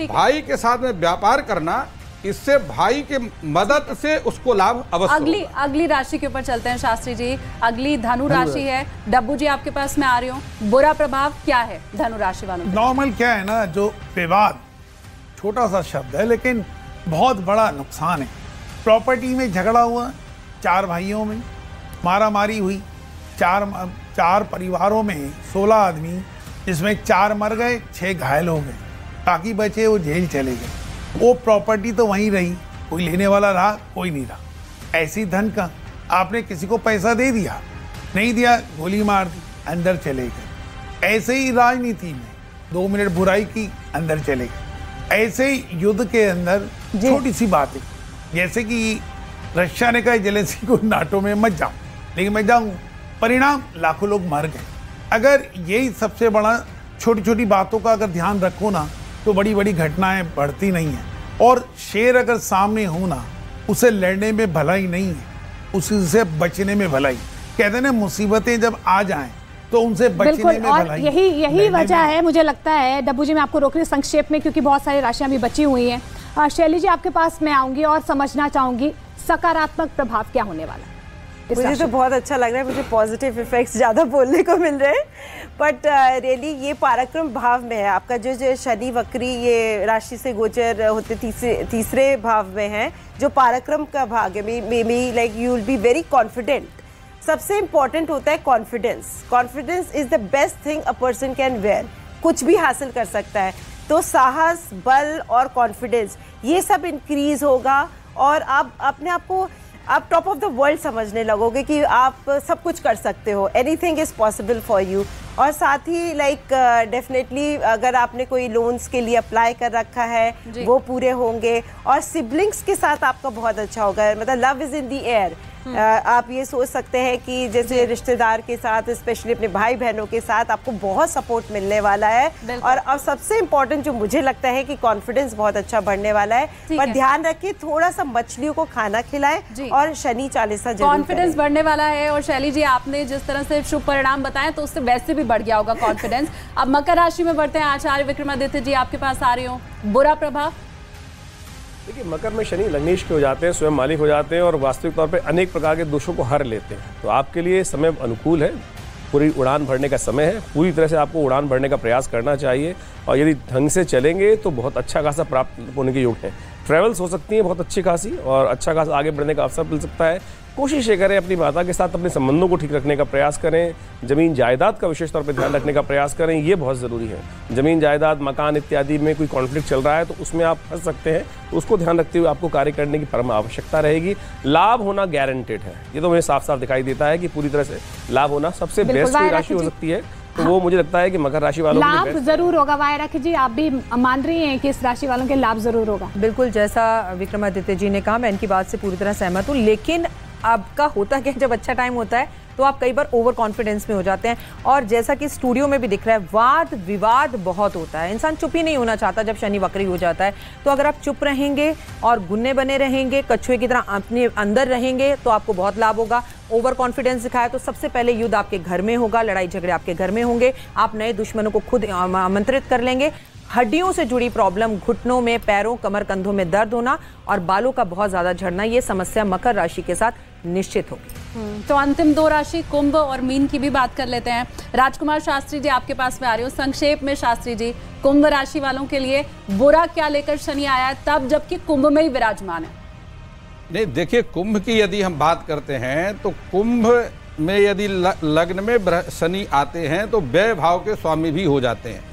भाई के साथ में व्यापार करना, इससे भाई के मदद से उसको लाभ अवश्य। अगली राशि के ऊपर चलते हैं शास्त्री जी। अगली धनु राशि है। डब्बू जी आपके पास मैं आ रही हूँ। बुरा प्रभाव क्या है धनु राशि वालों? नॉर्मल क्या है ना, जो विवाद छोटा सा शब्द है लेकिन बहुत बड़ा नुकसान है। प्रॉपर्टी में झगड़ा हुआ 4 भाइयों में, मारामारी हुई, चार परिवारों में 16 आदमी, जिसमें 4 मर गए, 6 घायल हो गए, बाकी बचे वो जेल चले गए। वो प्रॉपर्टी तो वहीं रही, कोई लेने वाला रहा, कोई नहीं रहा। ऐसी धन का आपने किसी को पैसा दे दिया, नहीं दिया, गोली मार दी, अंदर चले गए। ऐसे ही राजनीति में 2 मिनट बुराई की, अंदर चले गए। ऐसे ही युद्ध के अंदर छोटी सी बात है, जैसे कि रशिया ने कहा जेलेंस्की को नाटो में मत जाओ, लेकिन मैं जाऊँ, परिणाम लाखों लोग मर गए। अगर यही सबसे बड़ा, छोटी छोटी बातों का अगर ध्यान रखो ना, तो बड़ी बड़ी घटनाएं बढ़ती नहीं हैं। और शेर अगर सामने हो ना, उसे लड़ने में भलाई नहीं है, उससे बचने में भलाई। कहते हैं ना, मुसीबतें जब आ जाएं तो उनसे बचने में भलाई। यही वजह है, मुझे लगता है। डब्बू जी, मैं आपको रोक रही हूं संक्षेप में, क्योंकि बहुत सारी राशियां भी बची हुई हैं। शैली जी, आपके पास मैं आऊंगी और समझना चाहूंगी सकारात्मक प्रभाव क्या होने वाला है। मुझे तो बहुत अच्छा लग रहा है, मुझे पॉजिटिव इफेक्ट्स ज़्यादा बोलने को मिल रहे हैं। बट रियली ये पराक्रम भाव में है आपका, जो शनि वक्री ये राशि से गोचर होते तीसरे भाव में है, जो पराक्रम का भाग है। May be like you will be very confident. सबसे इंपॉर्टेंट होता है confidence. Confidence is the best thing a person can wear. कुछ भी हासिल कर सकता है, तो साहस, बल और कॉन्फिडेंस ये सब इंक्रीज होगा, और आप अपने आप को आप टॉप ऑफ द वर्ल्ड समझने लगोगे कि आप सब कुछ कर सकते हो, anything is possible for you. और साथ ही लाइक डेफिनेटली अगर आपने कोई लोन्स के लिए अप्लाई कर रखा है वो पूरे होंगे, और सिबलिंग्स के साथ आपका बहुत अच्छा होगा। मतलब love is in the air. आप ये सोच सकते हैं कि जैसे रिश्तेदार के साथ, स्पेशली अपने भाई बहनों के साथ आपको बहुत सपोर्ट मिलने वाला है। और अब सबसे इम्पोर्टेंट जो मुझे लगता है कि कॉन्फिडेंस बहुत अच्छा बढ़ने वाला है। पर ध्यान रखिए, थोड़ा सा मछलियों को खाना खिलाएं और शनि चालीसा जरूर कॉन्फिडेंस बढ़ने वाला है। और शैली जी, आपने जिस तरह से शुभ परिणाम बताए, तो उससे वैसे भी बढ़ गया होगा कॉन्फिडेंस। अब मकर राशि में बढ़ते हैं। आचार्य विक्रमादित्य जी, आपके पास आ रही हूँ। बुरा प्रभाव। देखिए, मकर में शनि लग्नेश के हो जाते हैं, स्वयं मालिक हो जाते हैं, और वास्तविक तौर पे अनेक प्रकार के दोषों को हर लेते हैं। तो आपके लिए समय अनुकूल है, पूरी उड़ान भरने का समय है। पूरी तरह से आपको उड़ान भरने का प्रयास करना चाहिए, और यदि ढंग से चलेंगे तो बहुत अच्छा खासा प्राप्त होने के योग है। ट्रैवल्स हो सकती हैं बहुत अच्छी खासी, और अच्छा खासा आगे बढ़ने का अवसर मिल सकता है। कोशिश ये करें, अपनी माता के साथ अपने संबंधों को ठीक रखने का प्रयास करें। जमीन जायदाद का विशेष तौर पर ध्यान रखने का प्रयास करें, ये बहुत ज़रूरी है। जमीन जायदाद, मकान इत्यादि में कोई कॉन्फ्लिक्ट चल रहा है तो उसमें आप फंस सकते हैं, तो उसको ध्यान रखते हुए आपको कार्य करने की परम आवश्यकता रहेगी। लाभ होना गारंटेड है, ये तो मुझे साफ साफ दिखाई देता है कि पूरी तरह से लाभ होना सबसे बेस्ट कोई राशि हो सकती है, तो वो मुझे लगता है कि मकर राशि वालों को लाभ जरूर होगा। वायरख जी, आप भी मान रही हैं कि इस राशि वालों के लाभ जरूर होगा? बिल्कुल, जैसा विक्रमादित्य जी ने कहा, मैं इनकी बात से पूरी तरह सहमत हूँ। लेकिन आपका होता क्या, जब अच्छा टाइम होता है तो आप कई बार ओवर कॉन्फिडेंस में हो जाते हैं, और जैसा कि स्टूडियो में भी दिख रहा है, वाद विवाद बहुत होता है। इंसान चुप ही नहीं होना चाहता जब शनि वक्री हो जाता है। तो अगर आप चुप रहेंगे और गुन्ने बने रहेंगे, कछुए की तरह अपने अंदर रहेंगे, तो आपको बहुत लाभ होगा। ओवर कॉन्फिडेंस दिखाया तो सबसे पहले युद्ध आपके घर में होगा, लड़ाई झगड़े आपके घर में होंगे, आप नए दुश्मनों को खुद आमंत्रित कर लेंगे। हड्डियों से जुड़ी प्रॉब्लम, घुटनों में, पैरों, कमर, कंधों में दर्द होना और बालों का बहुत ज्यादा झड़ना, ये समस्या मकर राशि के साथ निश्चित होगी। तो अंतिम 2 राशि कुंभ और मीन की भी बात कर लेते हैं। राजकुमार शास्त्री जी, आपके पास में आ रही हूँ। संक्षेप में शास्त्री जी, कुंभ राशि वालों के लिए बुरा क्या लेकर शनि आया है, तब जबकि कुंभ में ही विराजमान है? नहीं, देखिए, कुंभ की यदि हम बात करते हैं तो कुंभ में यदि लग्न में शनि आते हैं तो व्यय भाव के स्वामी भी हो जाते हैं,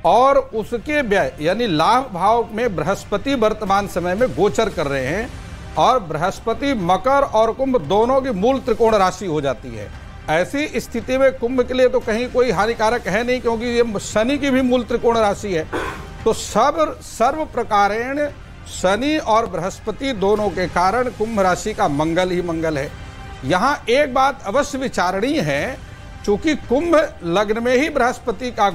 और उसके व्यय यानी लाभ भाव में बृहस्पति वर्तमान समय में गोचर कर रहे हैं, और बृहस्पति मकर और कुंभ दोनों की मूल त्रिकोण राशि हो जाती है। ऐसी स्थिति में कुंभ के लिए तो कहीं कोई हानिकारक है नहीं, क्योंकि ये शनि की भी मूल त्रिकोण राशि है। तो सर्व प्रकारेण शनि और बृहस्पति दोनों के कारण कुंभ राशि का मंगल ही मंगल है। यहाँ एक बात अवश्य विचारणीय है, चूंकि कुंभ लग्न में ही बृहस्पति का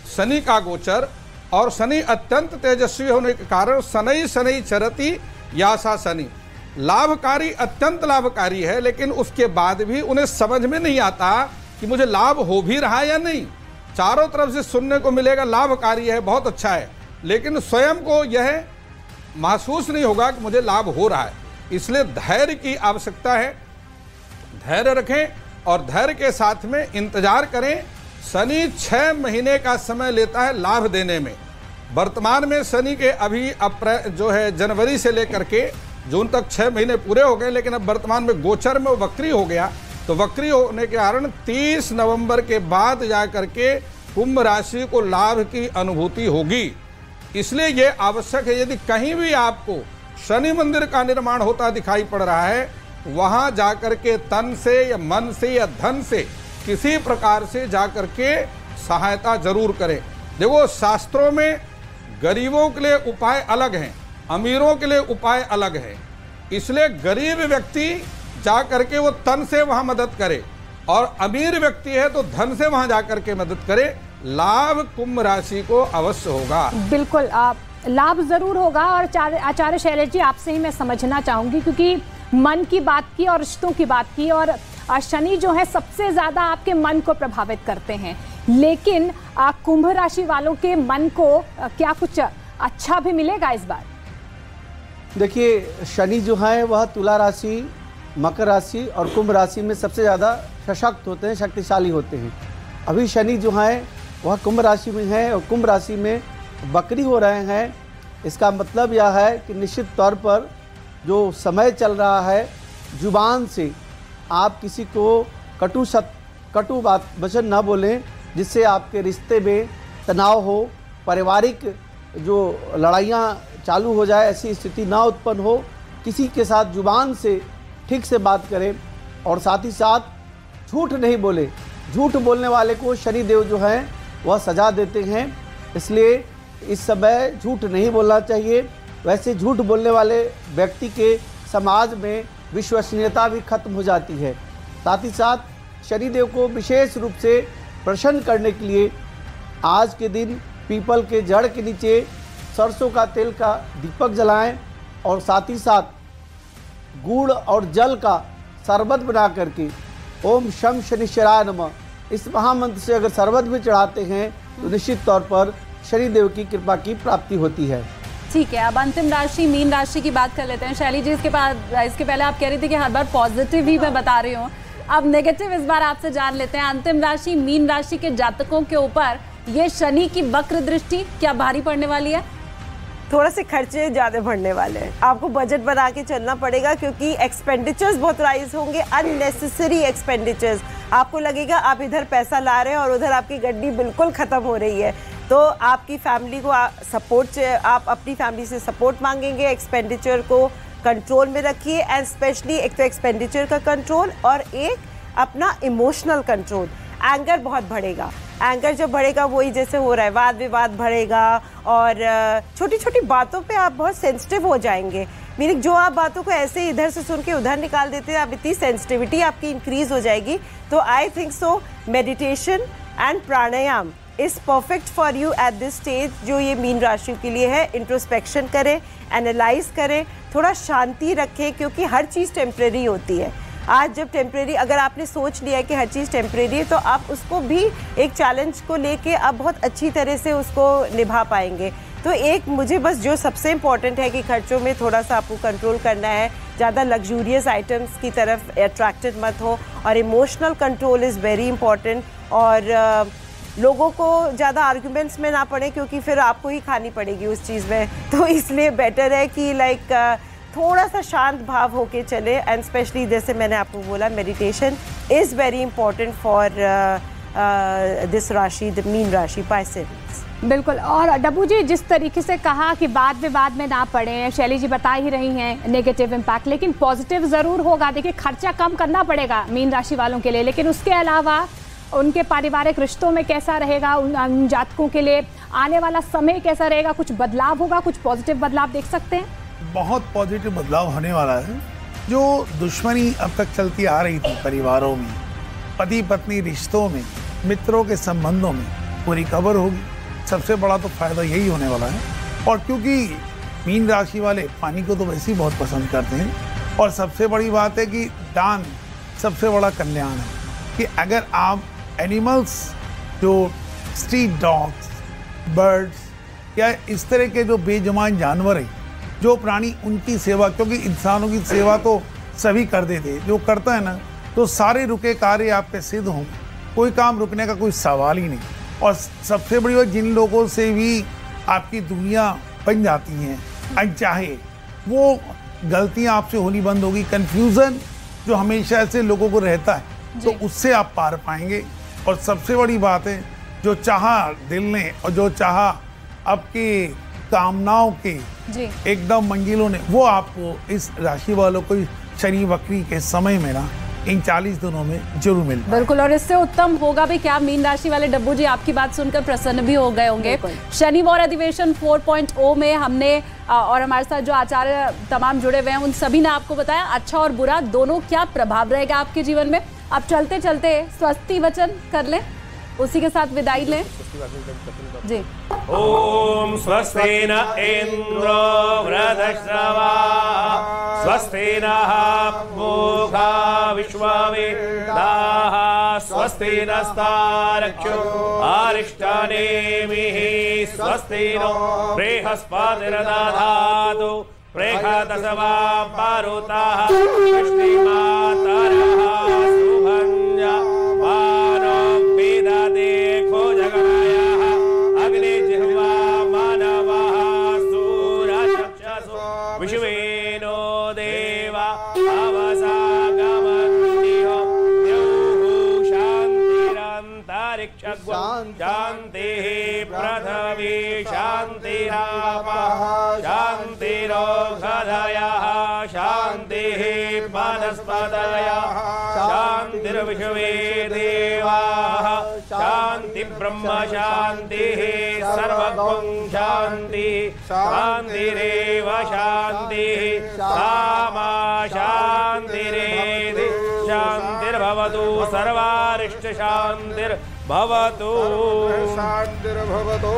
शनि का गोचर, और शनि अत्यंत तेजस्वी होने के कारण शनि शनि चरति यासा शनि लाभकारी, अत्यंत लाभकारी है। लेकिन उसके बाद भी उन्हें समझ में नहीं आता कि मुझे लाभ हो भी रहा है या नहीं। चारों तरफ से सुनने को मिलेगा लाभकारी है, बहुत अच्छा है, लेकिन स्वयं को यह महसूस नहीं होगा कि मुझे लाभ हो रहा है। इसलिए धैर्य की आवश्यकता है, धैर्य रखें और धैर्य के साथ में इंतजार करें। शनि 6 महीने का समय लेता है लाभ देने में। वर्तमान में शनि के अभी जो है जनवरी से लेकर के जून तक 6 महीने पूरे हो गए, लेकिन अब वर्तमान में गोचर में वक्री हो गया, तो वक्री होने के कारण 30 नवंबर के बाद जाकर के कुंभ राशि को लाभ की अनुभूति होगी। इसलिए ये आवश्यक है, यदि कहीं भी आपको शनि मंदिर का निर्माण होता दिखाई पड़ रहा है, वहां जाकर के तन से या मन से या धन से किसी प्रकार से जाकर के सहायता जरूर करें। देखो, शास्त्रों में गरीबों के लिए उपाय अलग हैं, अमीरों के लिए उपाय अलग है। इसलिए गरीब व्यक्ति जा करके वो तन से वहां मदद करे और अमीर व्यक्ति है तो धन से वहां जाकर के मदद करे। लाभ कुंभ राशि को अवश्य होगा। बिल्कुल लाभ जरूर होगा। और आचार्य शैलेश जी, आपसे ही मैं समझना चाहूंगी, क्योंकि मन की बात की और रिश्तों की बात की, और शनि जो है सबसे ज्यादा आपके मन को प्रभावित करते हैं, लेकिन कुंभ राशि वालों के मन को क्या कुछ अच्छा भी मिलेगा इस बार? देखिए, शनि जो है वह तुला राशि, मकर राशि और कुंभ राशि में सबसे ज़्यादा सशक्त होते हैं, शक्तिशाली होते हैं। अभी शनि जो है वह कुंभ राशि में है और कुंभ राशि में वक्री हो रहे हैं। इसका मतलब यह है कि निश्चित तौर पर जो समय चल रहा है, जुबान से आप किसी को कटु बात वचन ना बोलें, जिससे आपके रिश्ते में तनाव हो, पारिवारिक जो लड़ाइयाँ चालू हो जाए, ऐसी स्थिति ना उत्पन्न हो। किसी के साथ जुबान से ठीक से बात करें और साथ ही साथ झूठ नहीं बोले। झूठ बोलने वाले को शनिदेव जो है वह सजा देते हैं, इसलिए इस समय झूठ नहीं बोलना चाहिए। वैसे झूठ बोलने वाले व्यक्ति के समाज में विश्वसनीयता भी खत्म हो जाती है। साथ ही साथ शनिदेव को विशेष रूप से प्रसन्न करने के लिए आज के दिन पीपल के जड़ के नीचे सरसों का तेल का दीपक जलाएं और साथ ही साथ गुड़ और जल का शरबत बना करके ओम शम शनिश्चराय नमः इस महामंत्र से अगर शरबत भी चढ़ाते हैं तो निश्चित तौर पर शनिदेव की कृपा की प्राप्ति होती है। ठीक है, अब अंतिम राशि मीन राशि की बात कर लेते हैं। शैली जी, इसके पहले आप कह रही थी कि हर बार पॉजिटिव ही मैं बता रही हूँ, अब नेगेटिव इस बार आपसे जान लेते हैं। अंतिम राशि मीन राशि के जातकों के ऊपर ये शनि की वक्र दृष्टि क्या भारी पड़ने वाली है? थोड़ा से खर्चे ज़्यादा बढ़ने वाले हैं, आपको बजट बना के चलना पड़ेगा, क्योंकि एक्सपेंडिचर्स बहुत राइज होंगे, अननेसेसरी एक्सपेंडिचर्स। आपको लगेगा आप इधर पैसा ला रहे हैं और उधर आपकी गड्डी बिल्कुल ख़त्म हो रही है। तो आपकी फैमिली को आप अपनी फैमिली से सपोर्ट मांगेंगे। एक्सपेंडिचर को कंट्रोल में रखिए, एंड स्पेशली एक तो एक्सपेंडिचर का कंट्रोल और एक अपना इमोशनल कंट्रोल। एंगर बहुत बढ़ेगा, एंगर जब बढ़ेगा वही जैसे हो रहा है, वाद विवाद बढ़ेगा और छोटी छोटी बातों पे आप बहुत सेंसिटिव हो जाएंगे। मीनिंग जो आप बातों को ऐसे इधर से सुन के उधर निकाल देते हैं, आप इतनी सेंसिटिविटी आपकी इंक्रीज हो जाएगी। तो I think so meditation and pranayama is perfect for you at this stage, जो ये मीन राशि के लिए है। इंट्रोस्पेक्शन करें, एनालाइज करें, थोड़ा शांति रखें, क्योंकि हर चीज़ टेम्प्रेरी होती है। आज जब टेम्प्रेरी, अगर आपने सोच लिया है कि हर चीज़ टेम्प्रेरी है, तो आप उसको भी एक चैलेंज को लेके आप बहुत अच्छी तरह से उसको निभा पाएंगे। तो एक मुझे बस जो सबसे इम्पॉर्टेंट है कि खर्चों में थोड़ा सा आपको कंट्रोल करना है, ज़्यादा लग्जूरियस आइटम्स की तरफ अट्रैक्टेड मत हो, और emotional control is very important. और लोगों को ज़्यादा आर्ग्यूमेंट्स में ना पड़े, क्योंकि फिर आपको ही खानी पड़ेगी उस चीज़ में। तो इसलिए बेटर है कि थोड़ा सा शांत भाव होके चले, एंड स्पेशली जैसे मैंने आपको बोला, meditation is very important for this राशि, द मीन राशि पर्सन्स। बिल्कुल। और डब्बू जी, जिस तरीके से कहा कि वाद विवाद में ना पड़े, शैली जी बता ही रही हैं नेगेटिव इम्पैक्ट, लेकिन पॉजिटिव ज़रूर होगा। देखिए, खर्चा कम करना पड़ेगा मीन राशि वालों के लिए, लेकिन उसके अलावा उनके पारिवारिक रिश्तों में कैसा रहेगा, उन जातकों के लिए आने वाला समय कैसा रहेगा, कुछ बदलाव होगा, कुछ पॉजिटिव बदलाव देख सकते हैं? बहुत पॉजिटिव बदलाव होने वाला है। जो दुश्मनी अब तक चलती आ रही थी परिवारों में, पति पत्नी रिश्तों में, मित्रों के संबंधों में, वो रिकवर होगी। सबसे बड़ा तो फायदा यही होने वाला है। और क्योंकि मीन राशि वाले पानी को तो वैसे ही बहुत पसंद करते हैं, और सबसे बड़ी बात है कि दान सबसे बड़ा कल्याण है। कि अगर आप एनिमल्स, जो स्ट्रीट डॉग्स, बर्ड्स या इस तरह के जो बेजुबान जानवर हैं, जो प्राणी, उनकी सेवा, क्योंकि इंसानों की सेवा तो सभी कर देते, जो करता है ना, तो सारे रुके कार्य आपके सिद्ध होंगे, कोई काम रुकने का कोई सवाल ही नहीं। और सबसे बड़ी बात, जिन लोगों से भी आपकी दुनिया बन जाती हैं अनचाहे, वो गलतियां आपसे होनी बंद होगी। कन्फ्यूज़न जो हमेशा ऐसे लोगों को रहता है तो उससे आप पार पाएंगे। और सबसे बड़ी बात है, जो चाहा दिल ने और जो चाहा आपकी कामनाओं के एकदम मंजिलों ने, वो आपको इस राशि वालों को शनि वक्री के समय में ना इन 40 दिनों में जरूर मिल पाए। बिल्कुल, और इससे उत्तम होगा भी क्या। मीन राशि वाले डब्बू जी आपकी बात सुनकर प्रसन्न भी हो गए होंगे। शनि वार अधिवेशन 4.0 में हमने और हमारे साथ जो आचार्य तमाम जुड़े हुए हैं उन सभी ने आपको बताया अच्छा और बुरा दोनों क्या प्रभाव रहेगा आपके जीवन में। अब चलते चलते स्वस्ति वचन कर लें, उसी के साथ विदाई लें जी। ओम स्वस्ति न इंद्रो वृधश्रवा स्वस्ति नः पूषा विश्ववेदाः स्वस्ति नस्तारक्षो अरिष्टनेमिः स्वस्ति नो बृहस्पतिर्दधातु बृहदसवा परुताः वृष्टिमातरः सुभञ्जा वानो विदते खोजगणयः अग्निजिह्वा मानवः सूरचक्षुषो विश्वेनो देवा अवसागमन्तिहो द्यौः शान्तिरन्तरिक्षगुं शान्तिः पृथिवी शान्तिरापः शान्तिरोषधयः शान्तिः वनस्पतयः शान्तिर्विश्वे देवाः शान्ति ब्रह्म शान्तिः सर्वगुं शान्तिः शान्तिरेव शान्तिः सामा शान्तिरेधि शान्तिर्भवतु सर्वारिष्ट शान्तिर्भवतु शान्तिर्भवतु।